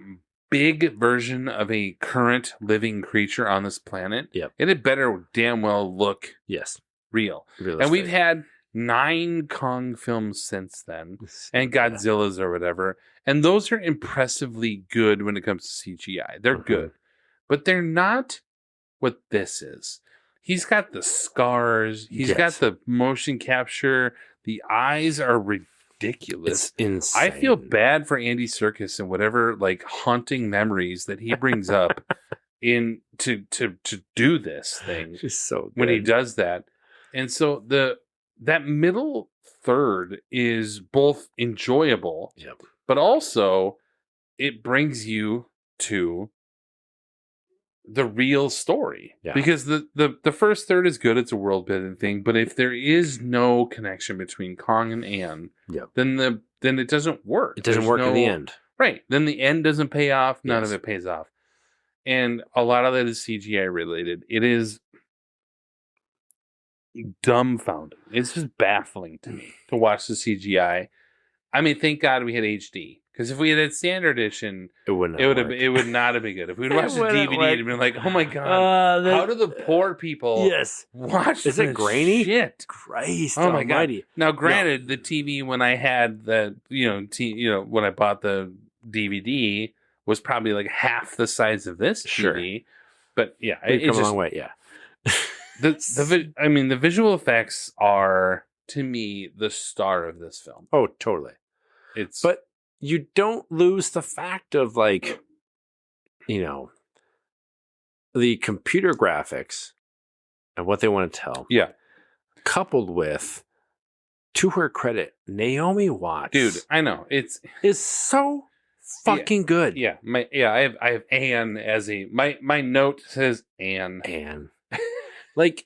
big version of a current living creature on this planet, Yep. it had better damn well look Yes. real. Realistic. And we've had 9 Kong films since then, and Godzilla's or whatever, and those are impressively good when it comes to CGI. They're Mhm. good, but they're not what this is. He's got the scars. He's got Yes. the motion capture. The eyes are ridiculous. It's insane. I feel bad for Andy Serkis and whatever like haunting memories that he brings up in to do this thing It's so good. when he does that. And so that middle third is both enjoyable, Yep. but also it brings you to the real story. Yeah. Because the first third is good, it's a world building thing, but if there is no connection between Kong and Anne, Yep. then it doesn't work. It doesn't There's work in the no- end. Right. Then the end doesn't pay off. None Yes. of it pays off. And a lot of that is CGI related. It is dumbfounding. It's just baffling to me to watch the CGI. I mean, thank God we had HD. Because if we had standard edition, It wouldn't. it would not have been good. If we'd It watched the wouldn't DVD, work. it'd been like, oh my God, how do the poor people Yes. watch Is it this grainy? shit? Christ. Oh my almighty. God. Now, granted, the TV when I had the, when I bought the DVD was probably like half the size of this Sure. TV. But yeah, We've it come a just, long way. Yeah. the visual effects are, to me, the star of this film. Oh, totally. It's But you don't lose the fact of like, the computer graphics and what they want to tell, yeah, coupled with, to her credit, Naomi Watts, dude, I know it's is so fucking good. yeah. I have Anne as my note says Anne. And like,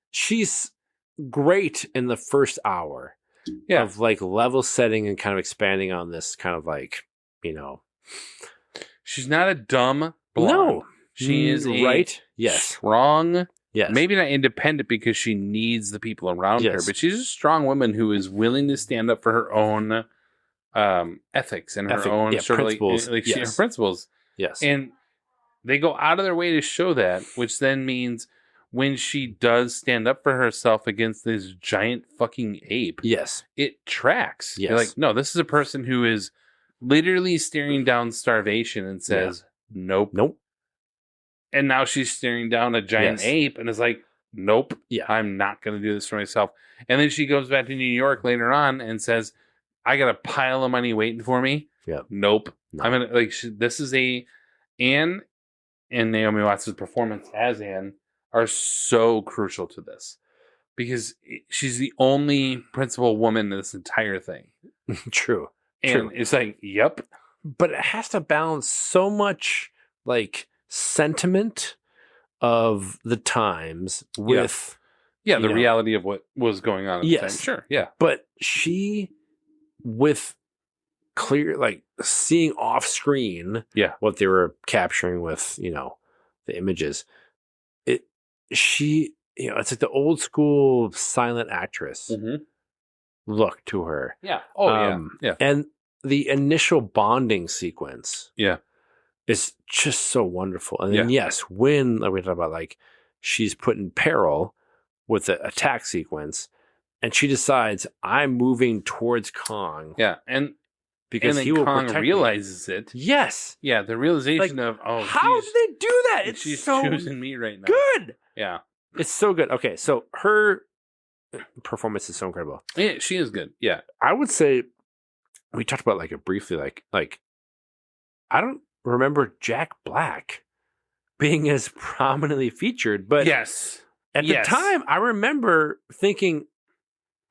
she's great in the first hour of like level setting and kind of expanding on this kind of like, she's not a dumb blonde. No. She is right. Yes. Strong. Yes. Maybe not independent because she needs the people around her, but she's a strong woman who is willing to stand up for her own ethics and her own sort principles. of like her principles. Yes. And they go out of their way to show that, which then means when she does stand up for herself against this giant fucking ape, yes, it tracks. Yes. You're like, no, this is a person who is literally staring down starvation and says, nope. And now she's staring down a giant ape and is like, nope, I'm not going to do this for myself. And then she goes back to New York later on and says, I got a pile of money waiting for me. Yeah. Nope. I'm going to this is Anne and Naomi Watts' performance as Anne are so crucial to this because she's the only principal woman in this entire thing. True. And it's like, yep. But it has to balance so much like sentiment of the times with the reality of what was going on at the time. Sure. Yeah. But she with clear like seeing off screen what they were capturing with, the images. It's like the old school silent actress look to her. Yeah. Oh, yeah. And the initial bonding sequence. Yeah. Is just so wonderful. And then, when like we talked about, like she's put in peril with the attack sequence and she decides I'm moving towards Kong. Yeah. And because then he will Kong protect realizes it. Yes. Yeah. The realization of, how did they do that? It's she's so choosing me right now. good. Yeah. It's so good. Okay, so her performance is so incredible. Yeah, she is good. Yeah. I would say we talked about like it briefly, like I don't remember Jack Black being as prominently featured, but yes. At the time I remember thinking,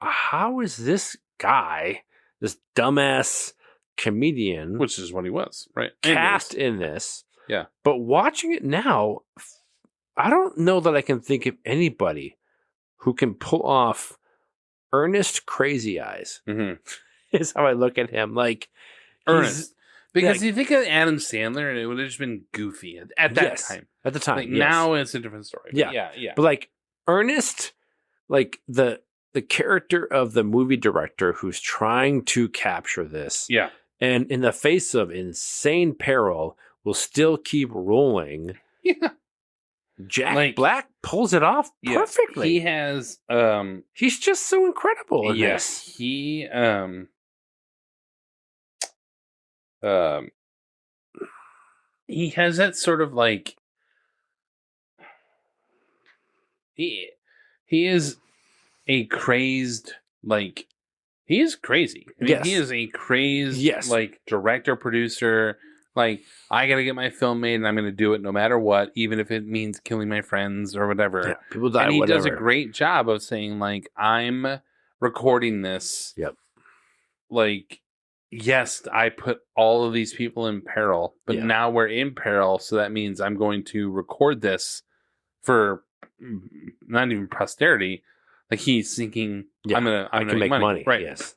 how is this guy, this dumbass comedian, which is what he was, right? Cast in this. Yeah. But watching it now, I don't know that I can think of anybody who can pull off Ernest Crazy Eyes. Is how I look at him. Like Ernest. Because you think of Adam Sandler and it would have just been goofy at that time. At the time. Like now it's a different story. But yeah. But like Ernest, like the character of the movie director who's trying to capture this. Yeah. And in the face of insane peril will still keep rolling. Yeah. Jack Black pulls it off perfectly. He has he's just so incredible in this. He he has that sort of like he is a crazed like he is crazy. I mean, he is a crazed like director, producer. Like, I got to get my film made and I'm going to do it no matter what, even if it means killing my friends or whatever. Yeah, people die, and he whatever. does a great job of saying, like, I'm recording this. Yep. Like, yes, I put all of these people in peril, but now we're in peril. So that means I'm going to record this for not even posterity. Like, he's thinking, I'm going to make money. Right. Yes.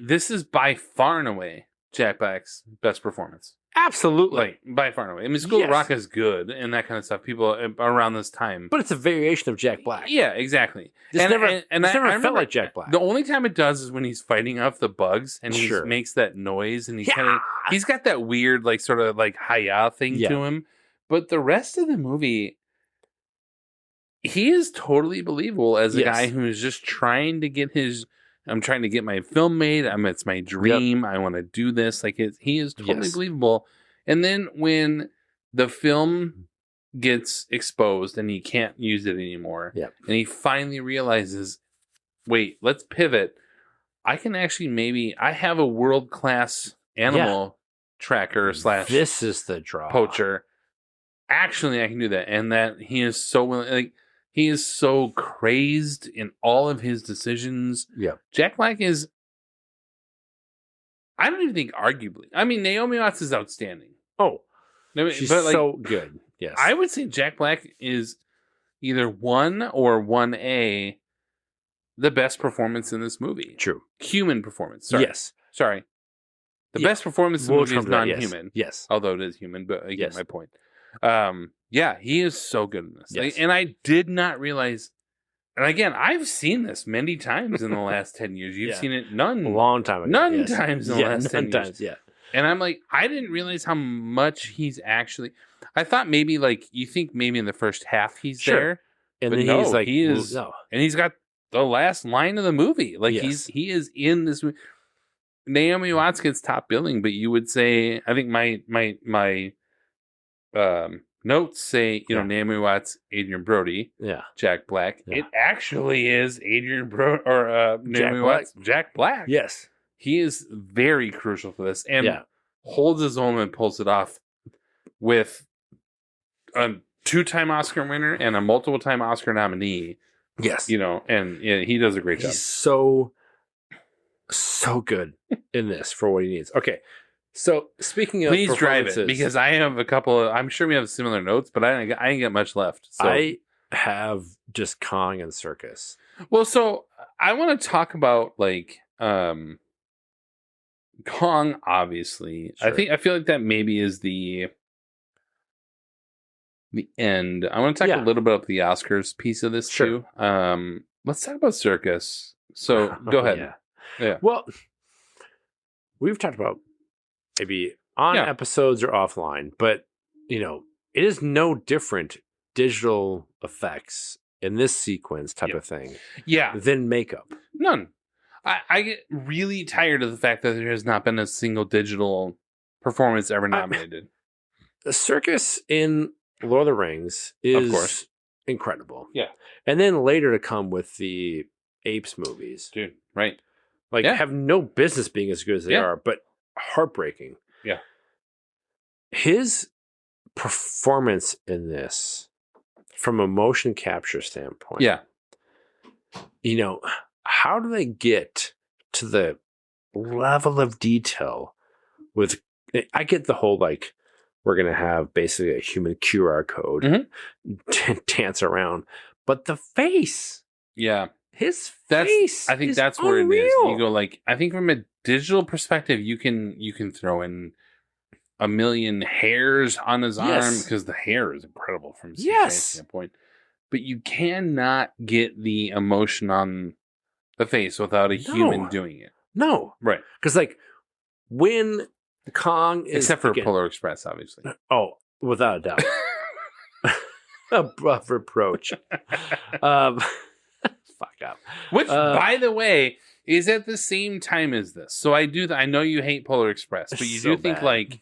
This is by far and away Jack Black's best performance. Absolutely. Like, by far and away. I mean, School of Rock is good and that kind of stuff. People around this time. But it's a variation of Jack Black. Yeah, exactly. This never I felt like Jack Black. The only time it does is when he's fighting off the bugs and he makes that noise and he's got that weird, like, sort of like hi-ya thing to him. But the rest of the movie, he is totally believable as a guy who is just trying to get I'm trying to get my film made. It's my dream. I want to do this. Like, he is totally believable. And then when the film gets exposed and he can't use it anymore, and he finally realizes, wait, let's pivot. I can actually I have a world-class animal tracker / this is the draw. Poacher. Actually, I can do that. And that he is so willing, like, he is so crazed in all of his decisions. Yeah. Jack Black is, I don't even think arguably. I mean, Naomi Watts is outstanding. Oh, she's so good. Yes. I would say Jack Black is either 1 or 1A the best performance in this movie. True. Human performance. Sorry. Yes. Sorry. The Yeah. best performance in the We'll movie is come to that, yes. non-human. Yes. Although it is human, but I get Yes. my point. Yeah, he is so good in this. Yes. And I did not realize, and again, I've seen this many times in the last 10 years. You've Yeah. seen it A long time ago. none yes. times in the last 10 none years. times, yeah. And I'm like, I didn't realize how much he's actually. I thought maybe like you think maybe in the first half he's Sure. there, And but then no, he's like, he is, no. and he's got the last line of the movie. Like Yes. he is in this movie. Naomi Watts gets top billing, but you would say I think my notes say Yeah. Naomi Watts, Adrian Brody, Yeah. Jack Black. Yeah. It actually is Adrian Brody or Naomi Black. Watts, Jack Black. Yes. He is very crucial for this and Yeah. holds his own and pulls it off with a 2-time Oscar winner and a multiple-time Oscar nominee. Yes. And he does a great job. He's so good in this for what he needs. Okay. So speaking of Please drive it performances, because I have a couple of. I'm sure we have similar notes, but I didn't get much left. So. I have just Kong and Circus. Well, so I want to talk about Kong. Obviously, Sure. I feel like that maybe is the end. I want to talk Yeah. a little bit about the Oscars piece of this Sure. too. Let's talk about Circus. So go ahead. Yeah. Yeah. Well, we've talked about maybe on Yeah. episodes or offline, but it is no different digital effects in this sequence type Yep. of thing Yeah. than makeup. None. I get really tired of the fact that there has not been a single digital performance ever nominated. The Circus in Lord of the Rings is Of course. incredible. Yeah. And then later to come with the Apes movies. Dude, right. Like, Yeah. have no business being as good as they Yeah. are, but heartbreaking. Yeah. His performance in this, from a motion capture standpoint, Yeah. how do they get to the level of detail with? I get the whole we're gonna have basically a human QR code dance around, but the face, Yeah. his face, I think is that's where it is. unreal. You go I think from a digital perspective, you can throw in a million hairs on his arm Yes. because the hair is incredible from a CGI Yes. standpoint. But you cannot get the emotion on the face without a human doing it. No, Right. because when Kong is Except for again- Polar Express, obviously. Oh, without a doubt. Above reproach. Fuck up. Which, by the way, is at the same time as this. So I know you hate Polar Express, but you So do think bad.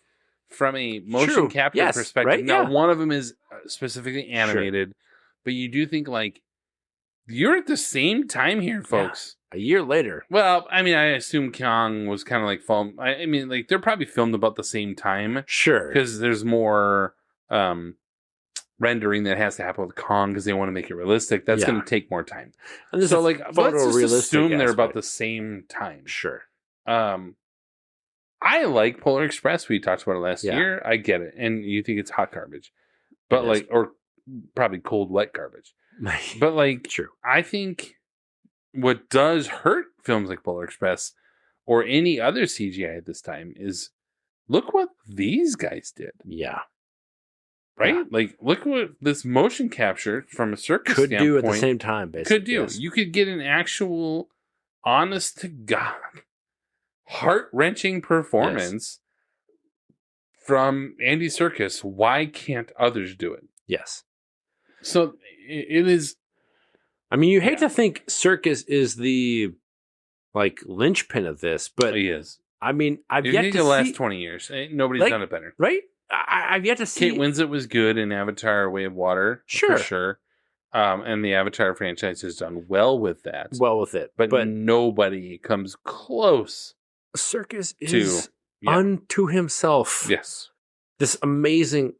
from a motion True. capture Yes, perspective. right? Now, Yeah. one of them is specifically animated, but you do think you're at the same time here, folks. A year later. Well, I mean, I assume Kong was kind of film. I mean, they're probably filmed about the same time Sure. because there's more rendering that has to happen with Kong because they want to make it realistic. That's Yeah. going to take more time. And there's So, a let's just photorealistic assume they're about aspect. the same time. Sure. I like Polar Express. We talked about it last Yeah. year. I get it, and you think it's hot garbage, but It is. or probably cold, wet garbage. But True. I think what does hurt films like Polar Express or any other CGI at this time is look what these guys did, Yeah. right? Yeah. Look what this motion capture from a circus Could do at the standpoint same time, basically. could do. Yes. You could get an actual, honest to God, heart-wrenching performance from Andy Serkis. Why can't others do it? Yes. So it is. I mean, you hate to think Circus is the linchpin of this, but He is. I mean, I've You yet think to the last see 20 years, nobody's done it better. right. I've yet to see. Kate Winslet was good in Avatar: Way of Water, Sure. for sure. And the Avatar franchise has done well with that. well with it, but nobody comes close Circus to. is Yeah. unto himself. Yes. This amazing,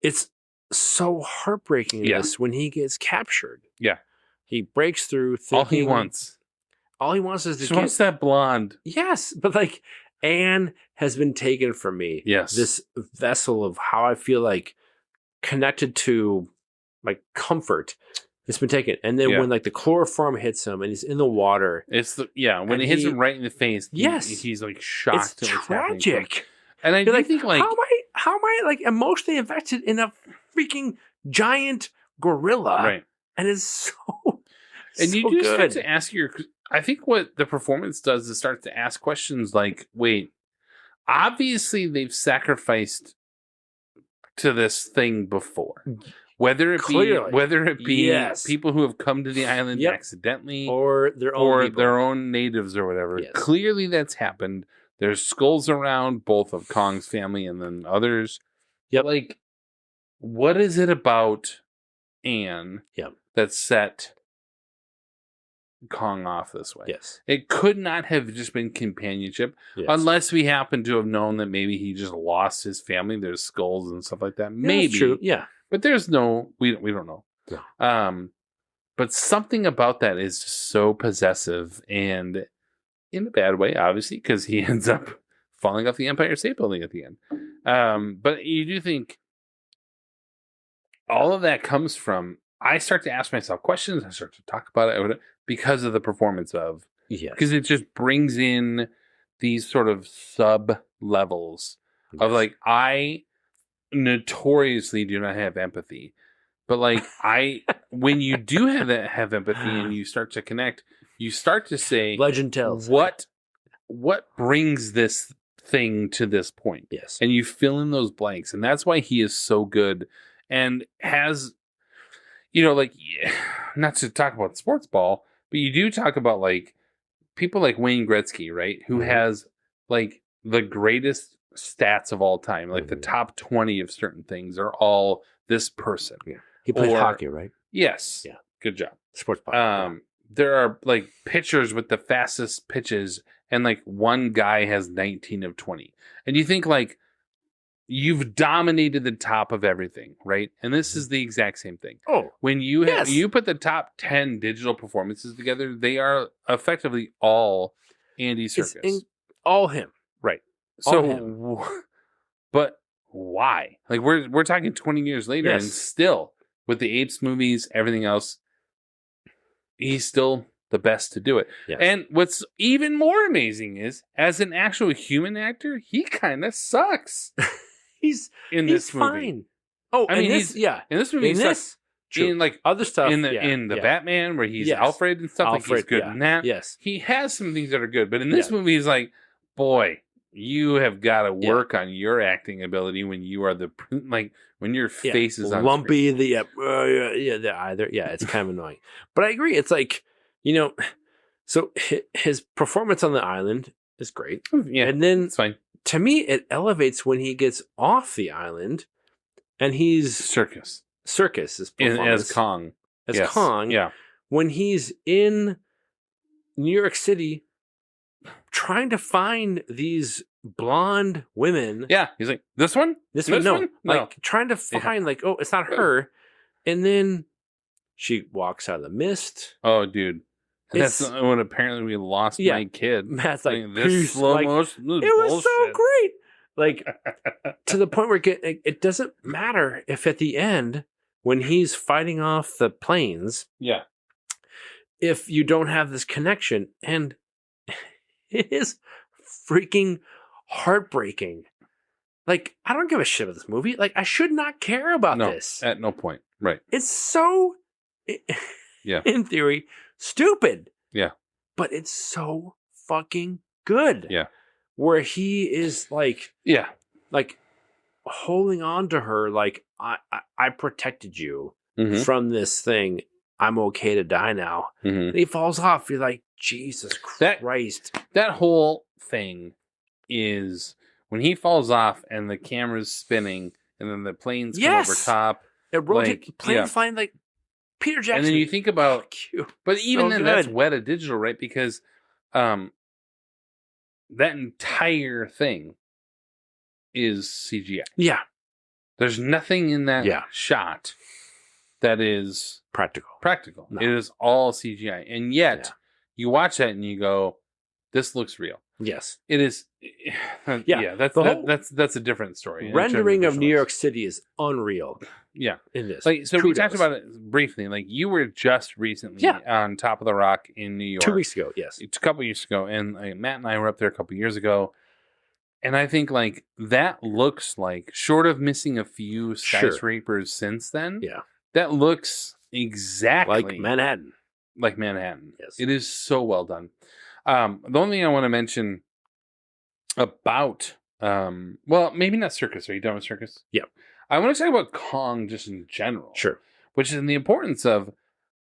it's so heartbreaking. Yeah. This when he gets captured. Yeah. He breaks through. All he thinking- wants. All he wants is to Just wants that blonde. Yes, but Anne has been taken from me. Yes. This vessel of how I feel connected to comfort It's been taken. And then Yeah. when like the chloroform hits him and he's in the water, It's when And it hits he- him right in the face. Yes. he's like shocked. it's at what's happening to him. tragic. And I You're do like, think like how am I like emotionally invested in a freaking giant gorilla? right. And it's so And you so do start good. to ask I think what the performance does is start to ask questions like, wait, obviously they've sacrificed to this thing before. Whether it Clearly. be Yes. people who have come to the island Yep. accidentally or their own people. their own natives or whatever. Yes. Clearly that's happened. There's skulls around, both of Kong's family and then others. Yep. Like, what is it about Anne Yep. that set Kong off this way? Yes. It could not have just been companionship, Yes. unless we happen to have known that maybe he just lost his family. There's skulls and stuff like that. Yeah, Maybe, that's true. Yeah. but there's no, we don't know. No. But something about that is just so possessive, and in a bad way, obviously, because he ends up falling off the Empire State Building at the end. But you do think all of that comes from, I start to ask myself questions, I start to talk about it because of the performance of, Yes. because it just brings in these sort of sub levels of like, I notoriously do not have empathy, but like when you do have empathy and you start to connect, you start to say, Legend tells. what brings this thing to this point? Yes. And you fill in those blanks, and that's why he is so good and has, like, not to talk about sports ball, but you do talk about like people like Wayne Gretzky, right? Who Mm-hmm. has like the greatest stats of all time, like the Mhm. top 20 of certain things are all this person. Yeah. He played Or- hockey, right? Yes. Yeah. Good job. Sports podcast. There are like pitchers with the fastest pitches, and like one guy has 19 of 20. And you think like you've dominated the top of everything, right? And this is the exact same thing. Oh, When you Yes. you put the top 10 digital performances together, they are effectively all Andy it's Serkis. all him. Right. all So him. but why? Like we're talking 20 years later, and Yes. still with the Apes movies, everything else, he's still the best to do it. Yes. And what's even more amazing is, as an actual human actor, he kind of sucks He's in he's this movie. fine. Oh, I mean, this, yeah. In this movie, In he sucks. this, true. In like Other stuff in the yeah. Batman where he's Yes. Alfred and stuff, like he's Alfred, good yeah. in that. Yes. He has some things that are good, but in this Yeah. movie, he's like, boy, you have got to Yeah. work on your acting ability when you are like when your Yeah. face is on lumpy. Either it's kind of annoying. But I agree. It's like so his performance on the island is great, screen. Yeah, and then it's fine. to me it elevates when he gets off the island, and he's Circus Circus' performance as Kong. as Yes. Kong. Yeah, When he's in New York City trying to find these blonde women. yeah. He's like, this one. This one, no. No. Like trying to find, like, oh, it's not her. And then she walks out of the mist. Oh, dude. And It's- that's when apparently we lost Yeah. my kid. Matt's like, this "Peace." slow Like, motion. This it was so bullshit. great. Like to the point where it doesn't matter if at the end, when he's fighting off the planes, Yeah. if you don't have this connection, and it is freaking heartbreaking. Like, I don't give a shit about this movie. Like, I should not care about No, this. at no point. Right. It's so, Yeah. in theory, stupid. Yeah. But it's so fucking good. Yeah. Where he is like Yeah. holding on to her, like, I protected you Mhm. from this thing. I'm okay to die now. Mhm. And he falls off. You're like, Jesus That- Christ. That whole thing is when he falls off and the camera's spinning and then the planes come over Yes! top. It rotates, like, planes yeah. flying like Peter Jackson. And then you think about, Fuck you. but even So then that's good. weta digital, right? Because that entire thing is CGI. Yeah. There's nothing in that Yeah. shot that is Practical. No. It is all CGI. And yet Yeah. you watch that and you go, this looks real. Yes. It is. Yeah, That's the whole that's a different story. in terms Rendering of New visuals. York City is unreal. Yeah. in this. Like, so we talked Kudos. about it briefly. Like, you were just recently Yeah. on Top of the Rock in New York. 2 weeks ago. Yes. It's a couple years ago, and like, Matt and I were up there a couple years ago, and I think like that looks like, short of missing a few Sure. skyscrapers since then, Yeah. that looks exactly Like Manhattan. like Manhattan. Yes. It is so well done. The only thing I want to mention about, well, maybe not Circus. Are you done with Circus? Yeah. I want to talk about Kong just in general. Sure. Which is the importance of,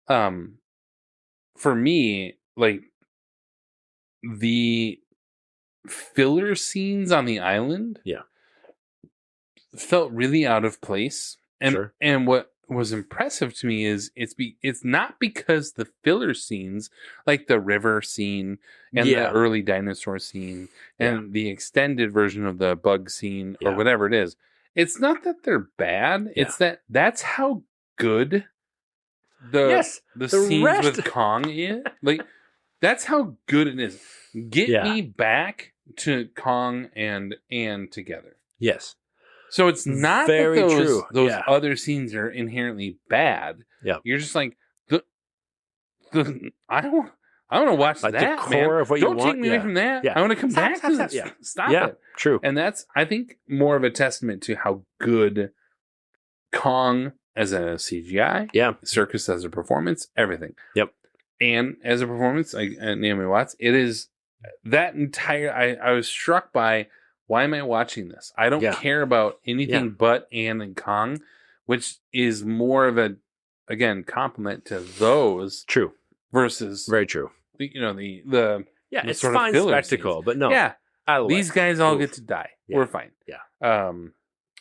for me, like the filler scenes on the island. Yeah. Felt really out of place. And Sure. and what was impressive to me is it's not because the filler scenes, like the river scene and Yeah. the early dinosaur scene and the extended version of the bug scene or Yeah. whatever it is, it's not that they're bad. Yeah. It's that's how good the Yes, the the scenes rest- with Kong is. Like, that's how good it is. Get Yeah. me back to Kong and together. Yes. So it's not Very that true. those Yeah. other scenes are inherently bad. Yeah. You're just like the I want to watch Like the that, core man. of what you Don't want, take me away yeah. from that. Yeah. I want to come Stop, back stop, to stop, this. yeah. Stop Yeah. it. True. And that's, I think, more of a testament to how good Kong as a CGI, Yeah. Circus as a performance, everything. Yep. And as a performance, like Naomi Watts, it is that entire. I was struck by, why am I watching this? I don't Yeah. care about anything Yeah. but Anne and Kong, which is more of a, again, compliment to those True. versus Very true. the Yeah, the it's sort of fine filler spectacle, scenes. but no. Yeah, I like these it. guys all Oof. get to die. Yeah. We're fine. Yeah.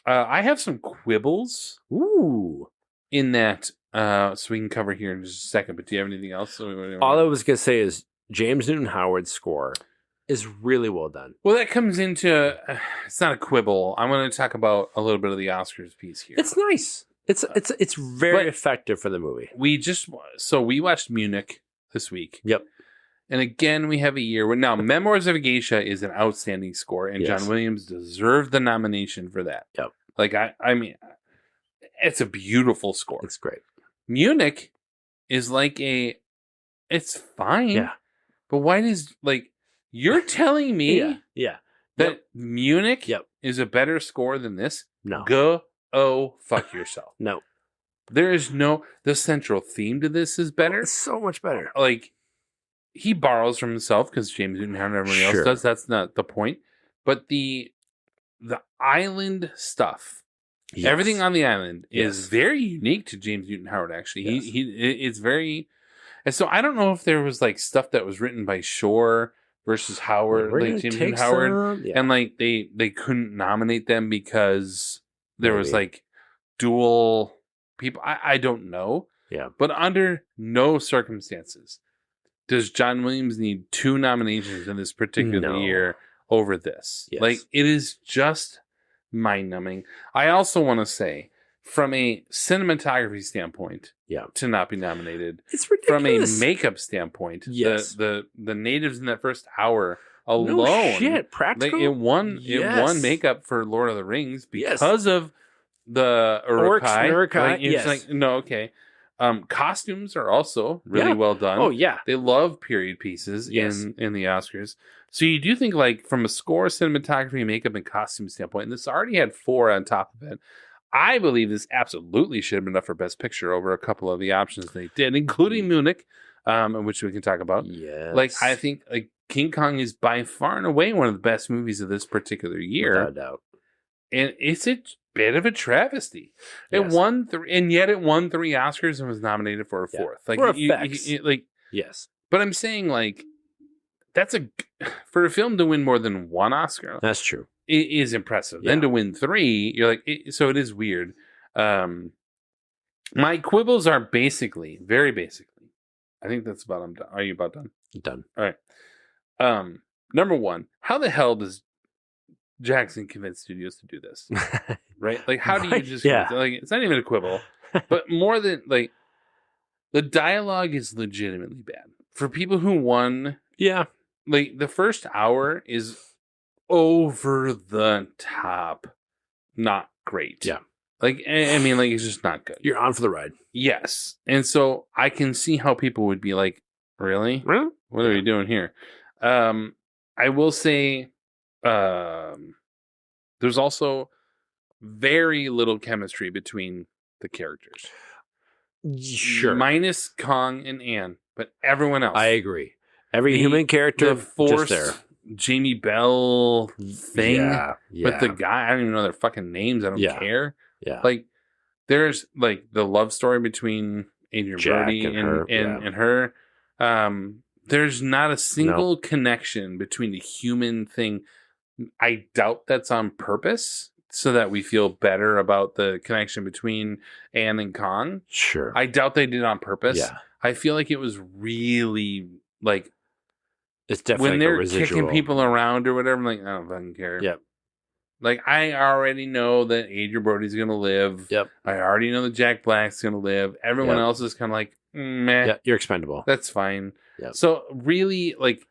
I have some quibbles Ooh. in that, so we can cover here in just a second. But do you have anything else? All I was going to say is James Newton Howard's score is really well done. Well, that comes into, it's not a quibble. I'm going to talk about a little bit of the Oscars piece here. It's nice. It's very But- effective for the movie. We watched Munich this week. Yep. And again, we have a year where now Memoirs of a Geisha is an outstanding score, and Yes. John Williams deserved the nomination for that. Yep. Like, I mean, it's a beautiful score. It's great. Munich is like it's fine. Yeah. But why does, like, you're telling me Yeah. Yeah. that Yep. Munich Yep. is a better score than this? No. Go, fuck yourself. No. There is the central theme to this is better. It's so much better. Like, he borrows from himself because James Newton Howard and everybody else Sure. does. That's not the point. But the island stuff, Yes. everything on the island is Yes. very unique to James Newton Howard. Actually, Yes. it's very. And so I don't know if there was like stuff that was written by Shore versus Howard, We're like gonna James take Newton Howard, some- yeah. and like they couldn't nominate them because there was Maybe. like dual people. I don't know. Yeah. But under no circumstances does John Williams need 2 nominations in this particular No. year over this. Yes. Like, it is just mind numbing. I also want to say, from a cinematography standpoint, Yeah. to not be nominated. It's From a ridiculous. makeup standpoint, Yes. the natives in that first hour alone, No shit. Practical. it won Yes. makeup for Lord of the Rings Yes. because of the Orcs, Uruk-hai. Uruk-hai, Like, it's yes. like, no, okay. Costumes are also really Yeah. well done. Oh, yeah. They love period pieces Yes. in the Oscars. So you do think, like, from a score, cinematography, makeup, and costume standpoint, and this already had 4 on top of it. I believe this absolutely should have been enough for Best Picture over a couple of the options they did, including Munich, which we can talk about. Yes. Like, I think like King Kong is by far and away one of the best movies of this particular year, Without a doubt. and it's a bit of a travesty. It Yes. won 3, and yet it won 3 Oscars and was nominated for a Yeah. 4th. Like, For effects. like, Yes. but I'm saying, like, that's for a film to win more than 1 Oscar. That's true. It is impressive. Yeah. Then to win 3, you're like, so it is weird. My quibbles are very basically, I think that's about, I'm done. Are you about done? Done. All right. Number 1, how the hell does Jackson convince studios to do this? Right? Like, how do you Right, just, yeah. like, it's not even a quibble, but more than, like, the dialogue is legitimately bad. For people who won, Yeah. like, the first hour is over the top not great. Yeah. Like, I mean, like, it's just not good. You're on for the ride. Yes. And so I can see how people would be like, really? Really? What are we doing here? I will say there's also very little chemistry between the characters. Sure. Minus Kong and Anne, but everyone else. I agree. Every human character the forced just there. Jamie Bell thing Yeah. with the guy. I don't even know their fucking names. I don't Yeah. care. Yeah. Like, there's like the love story between Adrian Jack Brody and her, and her. There's not a single connection between the human thing. I doubt that's on purpose so that we feel better about the connection between Anne and Kong. Sure. I doubt they did it on purpose. Yeah. I feel like it was really like It's definitely when like a they're residual. kicking people around or whatever. I'm like, I don't fucking care. Yep. Like, I already know that Adrian Brody's going to live. Yep. I already know that Jack Black's going to live. Everyone Yep. else is kind of like, meh. Yeah, you're expendable. That's fine. Yep. So really, like,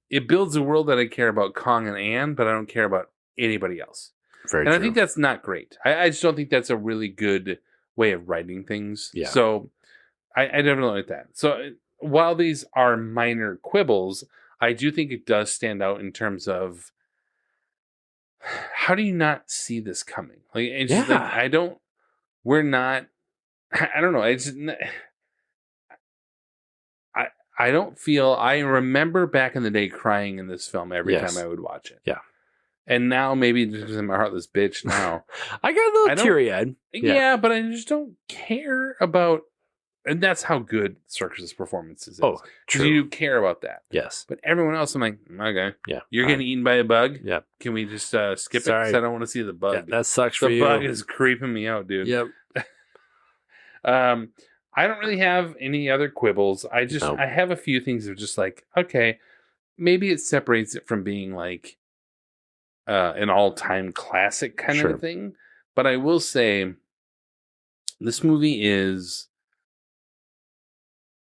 it builds a world that I care about Kong and Anne, but I don't care about anybody else. Very And true. I think that's not great. I just don't think that's a really good way of writing things. Yeah. So I definitely like that. So while these are minor quibbles, I do think it does stand out in terms of how do you not see this coming? Like, it's just like, I don't know. It's I don't feel. I remember back in the day crying in this film every Yes. time I would watch it. Yeah. And now maybe because I'm a heartless bitch now. I got a little teary eyed. Yeah, but I just don't care about. And that's how good Serkis' performances is. Oh, 'Cause true. you care about that. Yes. But everyone else, I'm like, okay. Yeah. You're getting eaten by a bug? Yeah. Can we just skip it? Sorry. 'Cause I don't want to see the bug. Yeah, that sucks for the you. bug is creeping me out, dude. Yep. I don't really have any other quibbles. I have a few things that are just like, okay, maybe it separates it from being like an all-time classic kind of a thing. But I will say this movie is,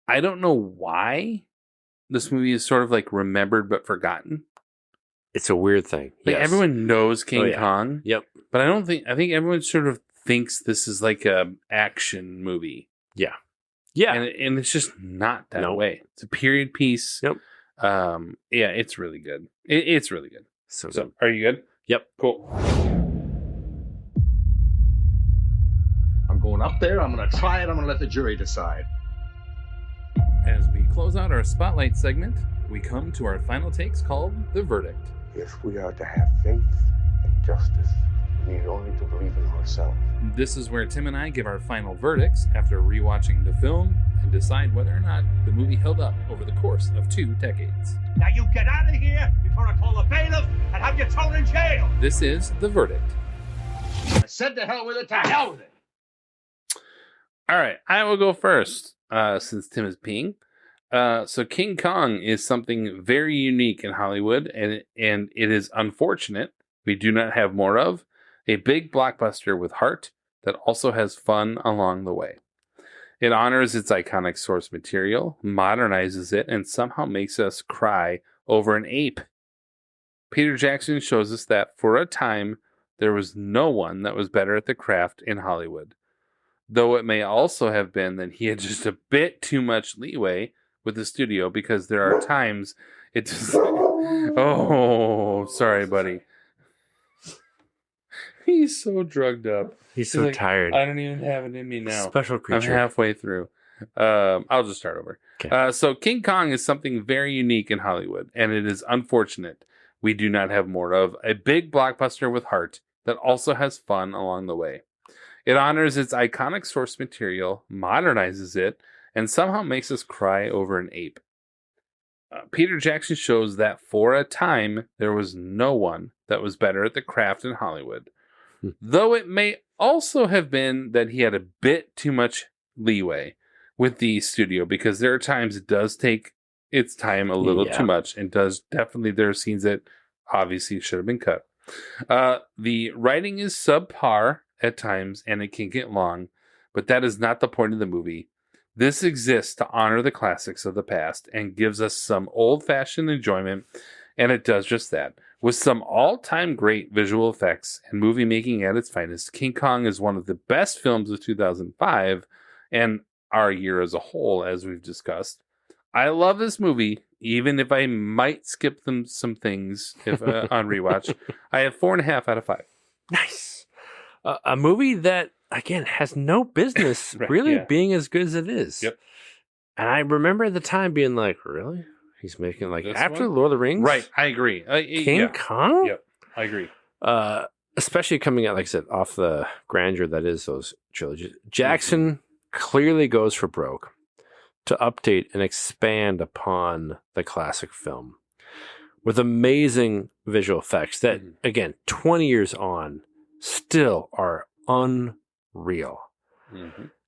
I don't know why this movie is sort of like remembered but forgotten. It's a weird thing. Like, Yes. everyone knows King yeah. Kong. Yep. But I think everyone sort of thinks this is like a action movie. Yeah. Yeah. And it's just not that Nope. way. It's a period piece. Yep. Yeah, it's really good. It's really good. So So are you good? Yep. Cool. I'm going up there, I'm going to try it, I'm going to let the jury decide. As we close out our spotlight segment, we come to our final takes called The Verdict. If we are to have faith and justice, we need only to believe in ourselves. This is where Tim and I give our final verdicts after rewatching the film and decide whether or not the movie held up over the course of 2 decades. Now you get out of here before I call the bailiff and have you thrown in jail. This is The Verdict. I said to hell with it, to hell with it. All right, I will go first since Tim is peeing. So King Kong is something very unique in Hollywood, and it is unfortunate we do not have more of. A big blockbuster with heart that also has fun along the way. It honors its iconic source material, modernizes it, and somehow makes us cry over an ape. Peter Jackson shows us that for a time, there was no one that was better at the craft in Hollywood. Though it may also have been that he had just a bit too much leeway with the studio, because there are times it just... Oh, sorry, buddy. He's so drugged up. He's so like, tired. I don't even have it in me now. Special creature. I'm halfway through. I'll just start over. Okay. So King Kong is something very unique in Hollywood, and it is unfortunate we do not have more of. A big blockbuster with heart that also has fun along the way. It honors its iconic source material, modernizes it, and somehow makes us cry over an ape. Peter Jackson shows that for a time, there was no one that was better at the craft in Hollywood. Though it may also have been that he had a bit too much leeway with the studio, because there are times it does take its time a little too much, and there are scenes that obviously should have been cut. The writing is subpar at times, and it can get long, but that is not the point of the movie. This exists to honor the classics of the past and gives us some old-fashioned enjoyment, and it does just that. With some all-time great visual effects and movie making at its finest, King Kong is one of the best films of 2005 and our year as a whole, as we've discussed. I love this movie, even if I might skip some things if on rewatch. I have 4.5 out of 5. Nice. A movie that, again, has no business being as good as it is. Yep. And I remember at the time being like, really? He's making This after one? Lord of the Rings? Right, I agree. King Kong? Yep, I agree. Especially coming out, like I said, off the grandeur that is those trilogies. Jackson clearly goes for broke to update and expand upon the classic film with amazing visual effects that, again, 20 years on, still are unreal.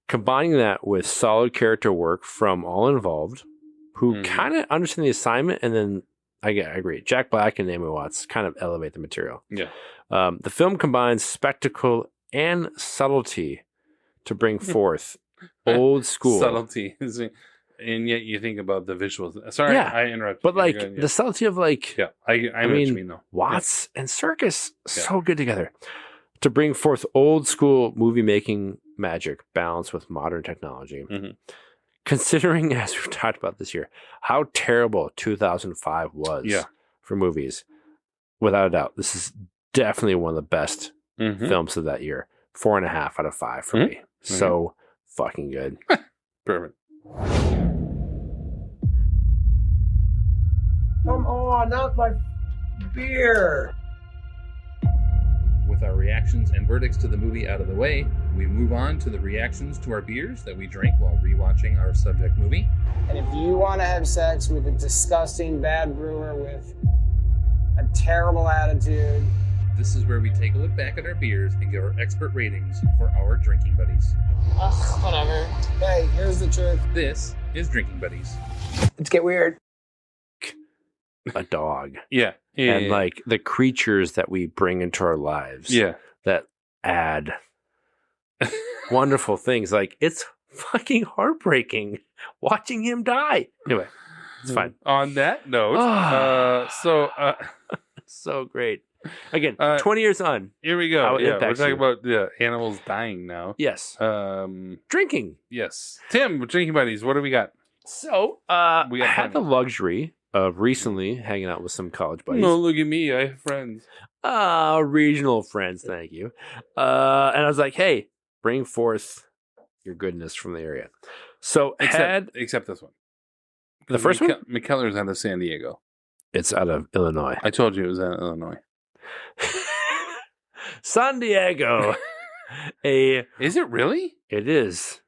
Combining that with solid character work from all involved, who kind of understand the assignment, and then I agree, Jack Black and Naomi Watts kind of elevate the material. Yeah. The film combines spectacle and subtlety to bring forth old school subtlety, and yet you think about the visuals. Sorry, I interrupted. but you. the subtlety of I know what you mean though. Watts and Serkis so good together to bring forth old school movie making magic balanced with modern technology. Considering, as we've talked about this year, how terrible 2005 was for movies, without a doubt, this is definitely one of the best films of that year. 4.5 out of 5 for me. So fucking good. Perfect. Come on, not my beer. With our reactions and verdicts to the movie out of the way, we move on to the reactions to our beers that we drank while rewatching our subject movie. And if you want to have sex with a disgusting bad brewer with a terrible attitude, this is where we take a look back at our beers and give our expert ratings for our drinking buddies. Whatever. Hey, here's the truth. This is Drinking Buddies. Let's get weird. A dog. Yeah. And like the creatures that we bring into our lives. Yeah. That add wonderful things. Like, it's fucking heartbreaking watching him die. Anyway, it's fine. On that note, so great. Again, 20 years on. Here we go. We're talking about animals dying now. Yes. Drinking. Yes. Tim, Drinking Buddies, what do we got? So, I had the luxury of recently hanging out with some college buddies. No, look at me. I have friends. Regional friends, thank you. And I was like, hey, bring forth your goodness from the area. So, except this one. The first one? McKellar's out of San Diego. It's out of Illinois. I told you it was out of Illinois. San Diego. Is it really? It is.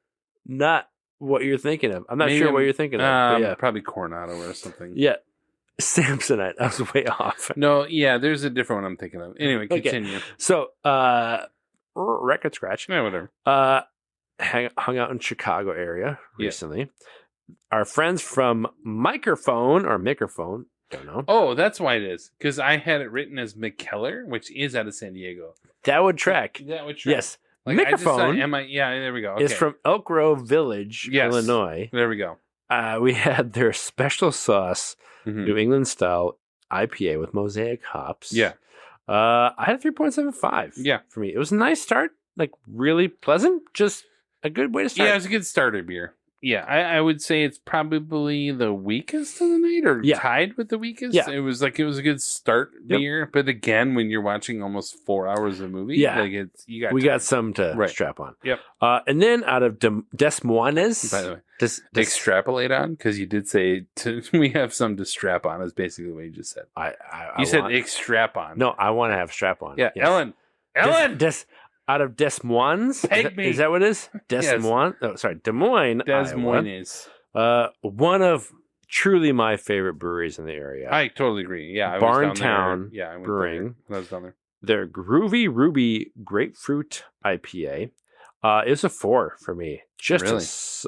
Not what you're thinking of. I'm not sure what you're thinking of. But yeah. Probably Coronado or something. Yeah. Samsonite. I was way off. No, yeah, there's a different one I'm thinking of. Anyway, continue. Okay. So, record scratch. Yeah, whatever. Hung out in Chicago area recently. Our friends from Microphone, don't know. Oh, that's why it is. Because I had it written as McKellar, which is out of San Diego. That would track. Yes. Yes. Microphone there we go. Okay. is from Elk Grove Village, Illinois. There we go. We had their special sauce, New England style IPA with mosaic hops. Yeah. I had a 3.75. Yeah. For me. It was a nice start. Like, really pleasant. Just a good way to start. Yeah, it was a good starter beer. Yeah, I would say it's probably the weakest of the night, or tied with the weakest. Yeah. It was a good start beer, but again, when you're watching almost 4 hours of movie, we got some to strap on. Yep. And then out of Des Moines, by the way, extrapolate on, because you did say we have some to strap on. Is basically what you just said. You said extrap on. No, I want to have strap on. Yeah, yes. Ellen. Out of Des Moines? Is that what it is? Des Moines? Oh, sorry, Des Moines. Des Moines. One of truly my favorite breweries in the area. I totally agree. Yeah, Barntown Brewing. I was down there. Their Groovy Ruby Grapefruit IPA. It was a 4 for me.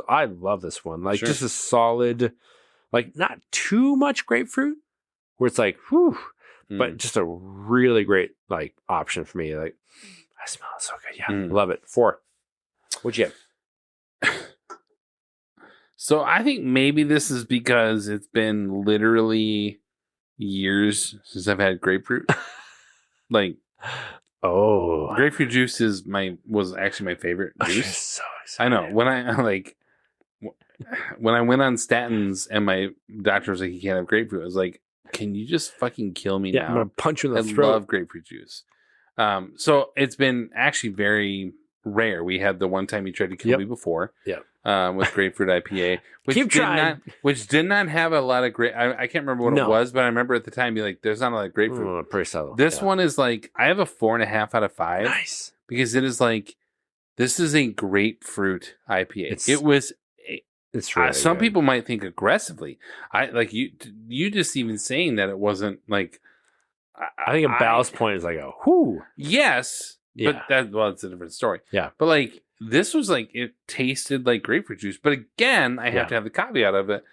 I love this one. Like, just a solid, like, not too much grapefruit, where it's like, whew, but just a really great, like, option for me. Like, I smell it so good. Yeah. Love it. 4. What'd you have? So I think maybe this is because it's been literally years since I've had grapefruit. Like, grapefruit juice was actually my favorite juice. So I know when I went on statins and my doctor was like, "You can't have grapefruit." I was like, "Can you just fucking kill me now?" I'm gonna punch you in the I throat. love grapefruit juice. So it's been actually very rare. We had the one time you tried to kill me before. Yeah. With grapefruit IPA, which did not have a lot of great. I can't remember what it was, but I remember at the time being like, "There's not a lot of grapefruit." Pretty subtle. This one is like, I have a 4.5 out of 5. Nice, because it is like, this is a grapefruit IPA. It's really some good. people might think aggressively. I like you just even saying that it wasn't like. I think a ballast point is like a whoo. Yes, Yeah. but it's a different story. Yeah, but like this was like, it tasted like grapefruit juice. But again, I have to have the caveat of it.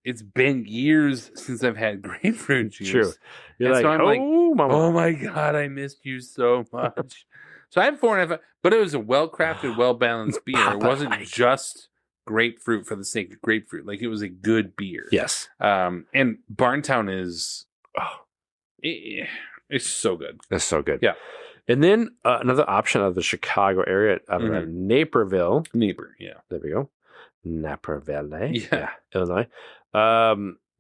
It's been years since I've had grapefruit juice. True. You're And like, so I'm oh, mama. oh my God, I missed you so much. So I have 4.5, but it was a well-crafted, well-balanced beer. It wasn't just grapefruit for the sake of grapefruit. Like, it was a good beer. Yes. And Barntown is, it's so good. That's so good. Yeah. And then another option out of the Chicago area, out of Naperville. Yeah. There we go. Naperville. Yeah. Illinois.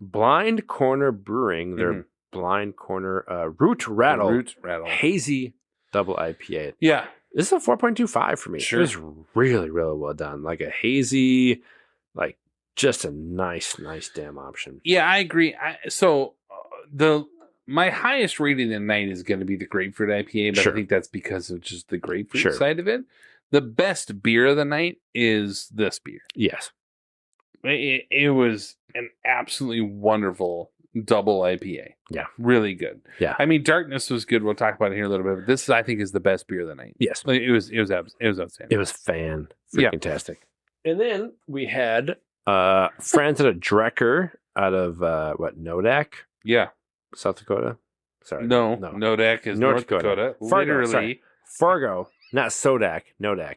Blind Corner Brewing, their Blind Corner Root Rattle. Root Rattle. Hazy double IPA. Yeah. This is a 4.25 for me. Sure. It was really, really well done. Like a hazy, like just a nice damn option. Yeah, I agree. My highest rating at night is going to be the grapefruit IPA, but Sure. I think that's because of just the grapefruit Sure. side of it. The best beer of the night is this beer. Yes. It was an absolutely wonderful double IPA. Yeah. Really good. Yeah. I mean, Darkness was good. We'll talk about it here a little bit. But this, I think, is the best beer of the night. Yes. Like, it was outstanding. It was fantastic. And then we had friends at a Drecker out of Nodak? Yeah. South Dakota? Sorry. No. Nodak is North Dakota. Fargo, sorry. Fargo, not Sodak, Nodak.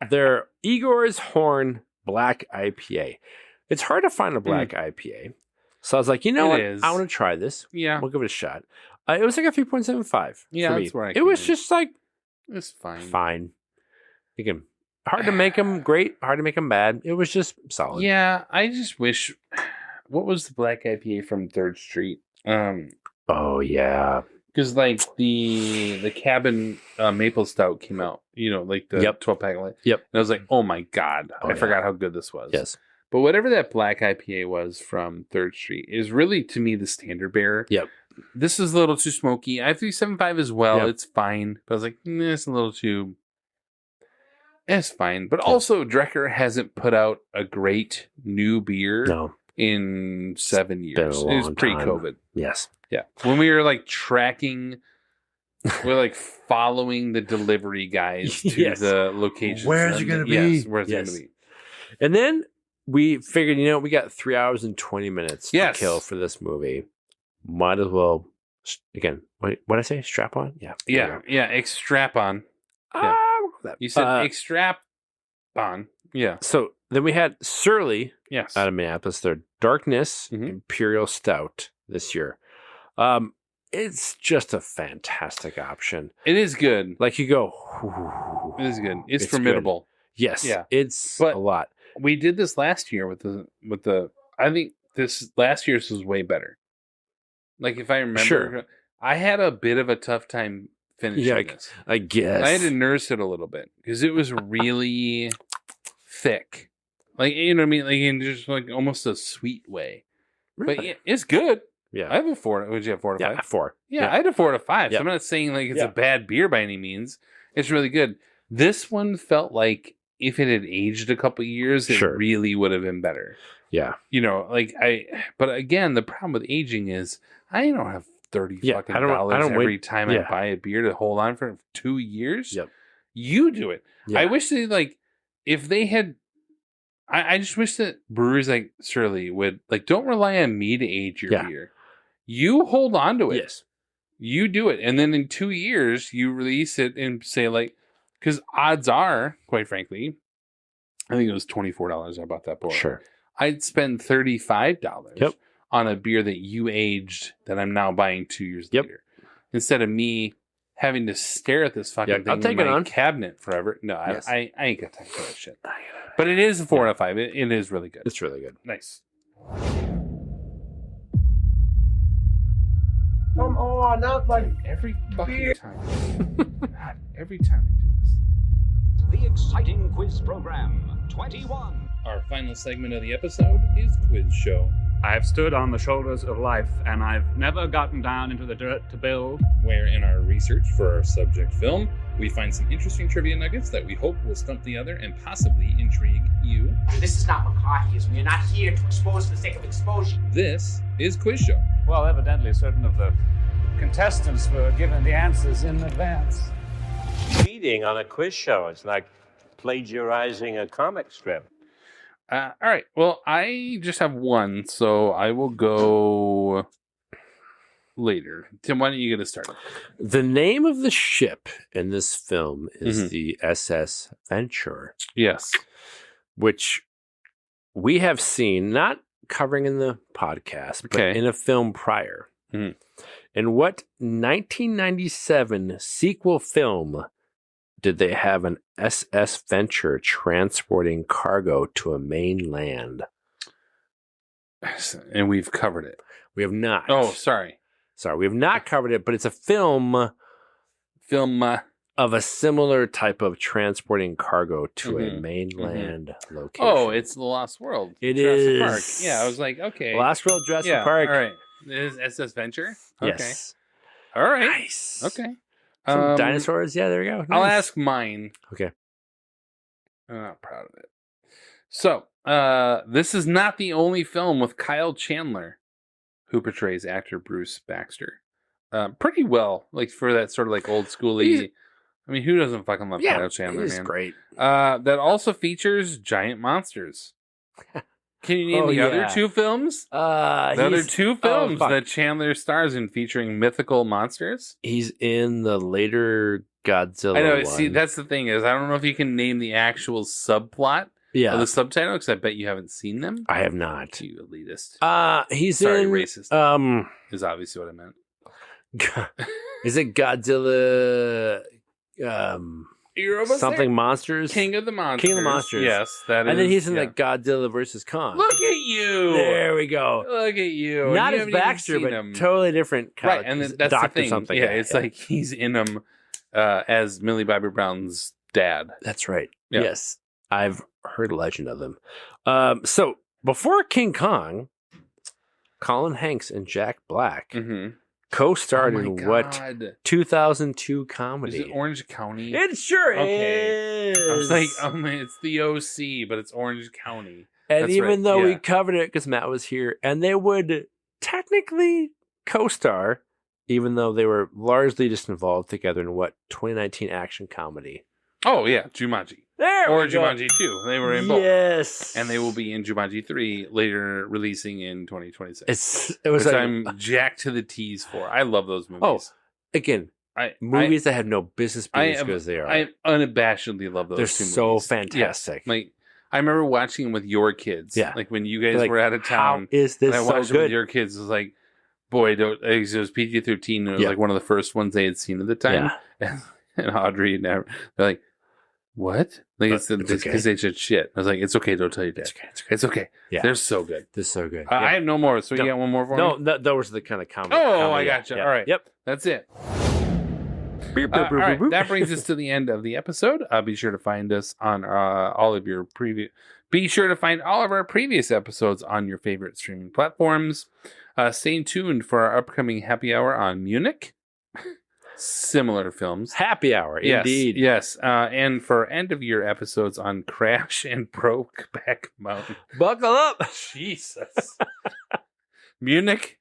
They're Igor's Horn Black IPA. It's hard to find a black IPA. So I was like, you know what? I want to try this. Yeah. We'll give it a shot. It was like a 3.75. Yeah, for that's me. where I It was came in. just like It's fine. fine. You can hard to make them great, hard to make them bad. It was just solid. Yeah, I just wish. What was the black IPA from 3rd Street? Oh yeah, because like the cabin maple stout came out, like the 12-pack. Yep. And I was like, oh my God, I yeah. forgot how good this was. Yes. But whatever that black IPA was from 3rd Street is really, to me, the standard bearer. Yep. This is a little too smoky. I have 375 as well. Yep. It's fine. But I was like, it's a little too. It's fine. But also, Drecker hasn't put out a great new beer in 7 years. been a It was long pre-COVID. time. Yes. Yeah. When we were like tracking, we're like following the delivery guys to Yes. the locations. Where's it gonna be? Yes, where's it Yes. going to be? And then we figured, we got 3 hours and 20 minutes Yes. to kill for this movie. Might as well, again, what did I say? Strap on? Yeah. Yeah. Yeah. Strap on. Yeah. We'll go with that. You said strap on. Yeah. So then we had Surly Yes. out of Minneapolis, their Darkness Mm-hmm. Imperial Stout this year. It's just a fantastic option. It is good. Like you go, It is good. It's It's formidable. good. Yes. Yeah. It's But a lot. We did this last year with the. I think this last year's was way better. Like, if I remember, Sure. I had a bit of a tough time finishing Yeah, this. I guess. I had to nurse it a little bit because it was really thick. Like, you know what I mean? Like, in just like almost a sweet way. But Really? it's good. Yeah. I have a 4. Would you have 4 to 5? Yeah, 4. Yeah, I had a 4 to 5. Yeah. So I'm not saying like it's Yeah. a bad beer by any means. It's really good. This one felt like if it had aged a couple years, it Sure. really would have been better. Yeah. But again, the problem with aging is I don't have $30 Yeah, fucking I don't dollars wait- every time yeah. I buy a beer to hold on for 2 years. Yep. You do it. Yeah. I wish if they had. I just wish that breweries like Surly would don't rely on me to age your Yeah. beer. You hold on to it. Yes. You do it. And then in 2 years, you release it and say, because odds are, quite frankly, I think it was $24 I bought that board. Sure. I'd spend $35 Yep. on a beer that you aged that I'm now buying 2 years later. Instead of me having to stare at this fucking thing in my cabinet forever. No, I ain't got time for that shit. But it is a 4 out of 5. It is really good. It's really good. Nice. Come on, not like every fucking time. God, every time I do this. The exciting quiz program 21. Our final segment of the episode is Quiz Show. I've stood on the shoulders of life, and I've never gotten down into the dirt to build. Where in our research for our subject film, we find some interesting trivia nuggets that we hope will stump the other and possibly intrigue you. This is not McCarthyism. You're not here to expose for the sake of exposure. This is Quiz Show. Well, evidently certain of the contestants were given the answers in advance. Cheating on a quiz show. It's like plagiarizing a comic strip. All right. Well, I just have one, so I will go later. Tim, why don't you get us started? The name of the ship in this film is the SS Venture. Yes. Which we have seen, not covering in the podcast, but in a film prior. In what 1997 sequel film did they have an SS Venture transporting cargo to a mainland? And we've covered it. We have not. Oh, sorry. We have not covered it, but it's a film of a similar type of transporting cargo to a mainland location. Oh, it's The Lost World. It Jurassic is. Park. Yeah, I was like, okay. Lost World, Jurassic Park. All right. It is SS Venture? Okay. Yes. All right. Nice. Okay. Some dinosaurs. Yeah, there we go. Nice. I'll ask mine. Okay. I'm not proud of it. So, this is not the only film with Kyle Chandler, who portrays actor Bruce Baxter. Pretty well, like for that sort of like old schooly. I mean, who doesn't fucking love Kyle Chandler, he's man? Great. That also features giant monsters. Can you name the other two films? The other two films that Chandler stars in featuring mythical monsters? He's in the later Godzilla I know. one. See, that's the thing is, I don't know if you can name the actual subplot of the subtitle, because I bet you haven't seen them. I have not. You elitist. He's Sorry, in racist. Is obviously what I meant. Is it Godzilla? Something monsters. King of the Monsters. King of the Monsters. Yes, that is. And then he's in like Godzilla versus Kong. Look at you. There we go. Look at you. Not You as haven't even Baxter, seen but him. totally different. Right, and then that's Doctor the thing. Something. Yeah, it's like he's in them as Millie Bobby Brown's dad. That's right. Yeah. Yes, I've heard a legend of them. So before King Kong, Colin Hanks and Jack Black co-starred in what 2002 comedy? Is it Orange County? It sure Okay. is. I was like, it's the OC, but it's Orange County. And That's even right, though we yeah. covered it because Matt was here, and they would technically co-star, even though they were largely just involved together in what 2019 action comedy. Oh yeah, Jumanji. There or we go. Jumanji 2. They were in both. Yes. And they will be in Jumanji 3 later, releasing in 2026. It was which like- I'm jacked to the tees for. I love those movies. Oh, again, movies that have no business being as good as they are. I unabashedly love those They're two so movies. fantastic. Yeah. Like, I remember watching them with your kids. Yeah. Like when you guys They're like, were out of town. how is this and I so watched it with good? your kids. It was like, boy, it was PG-13. And it was Yeah. like one of the first ones they had seen at the time. And Audrey and they're like, what? Like it's because okay. they said shit. I was like, it's okay. Don't tell your dad. It's okay. Yeah. They're so good. They're so good. I have no more. So you got one more for me? No, those are the kind of comedy. Oh, I gotcha. Yeah. All right. Yep. That's it. All right. That brings us to the end of the episode. Be sure to find us on all of your previous. Be sure to find all of our previous episodes on your favorite streaming platforms. Stay tuned for our upcoming happy hour on Munich. Similar films. Happy hour, Yes, indeed. Yes. And for end of year episodes on Crash and Brokeback Mountain. Buckle up. Jesus. Munich,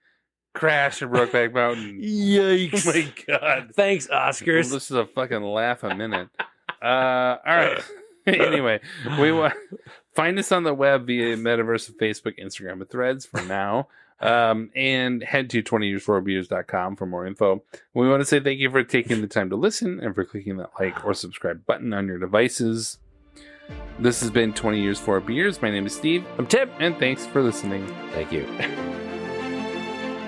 Crash, and Brokeback Mountain. Yikes. Oh my God. Thanks, Oscars. Well, this is a fucking laugh a minute. All right. Anyway, find us on the web via Metaverse of Facebook, Instagram, and Threads for now. And head to 20years4beers.com for more info. We want to say thank you for taking the time to listen and for clicking that like or subscribe button on your devices. This has been 20 Years 4 Beers. My name is Steve. I'm Tim. And thanks for listening. Thank you.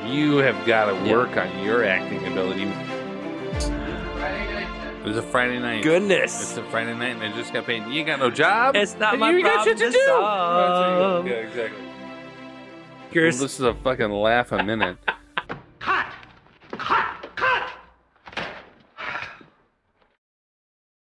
You have got to work on your acting ability. It was a Friday night. Goodness. It's a Friday night and I just got paid. You ain't got no job? It's not and my you got problem shit to to do. solve. Yeah, exactly. Here's- Well, this is a fucking laugh a minute.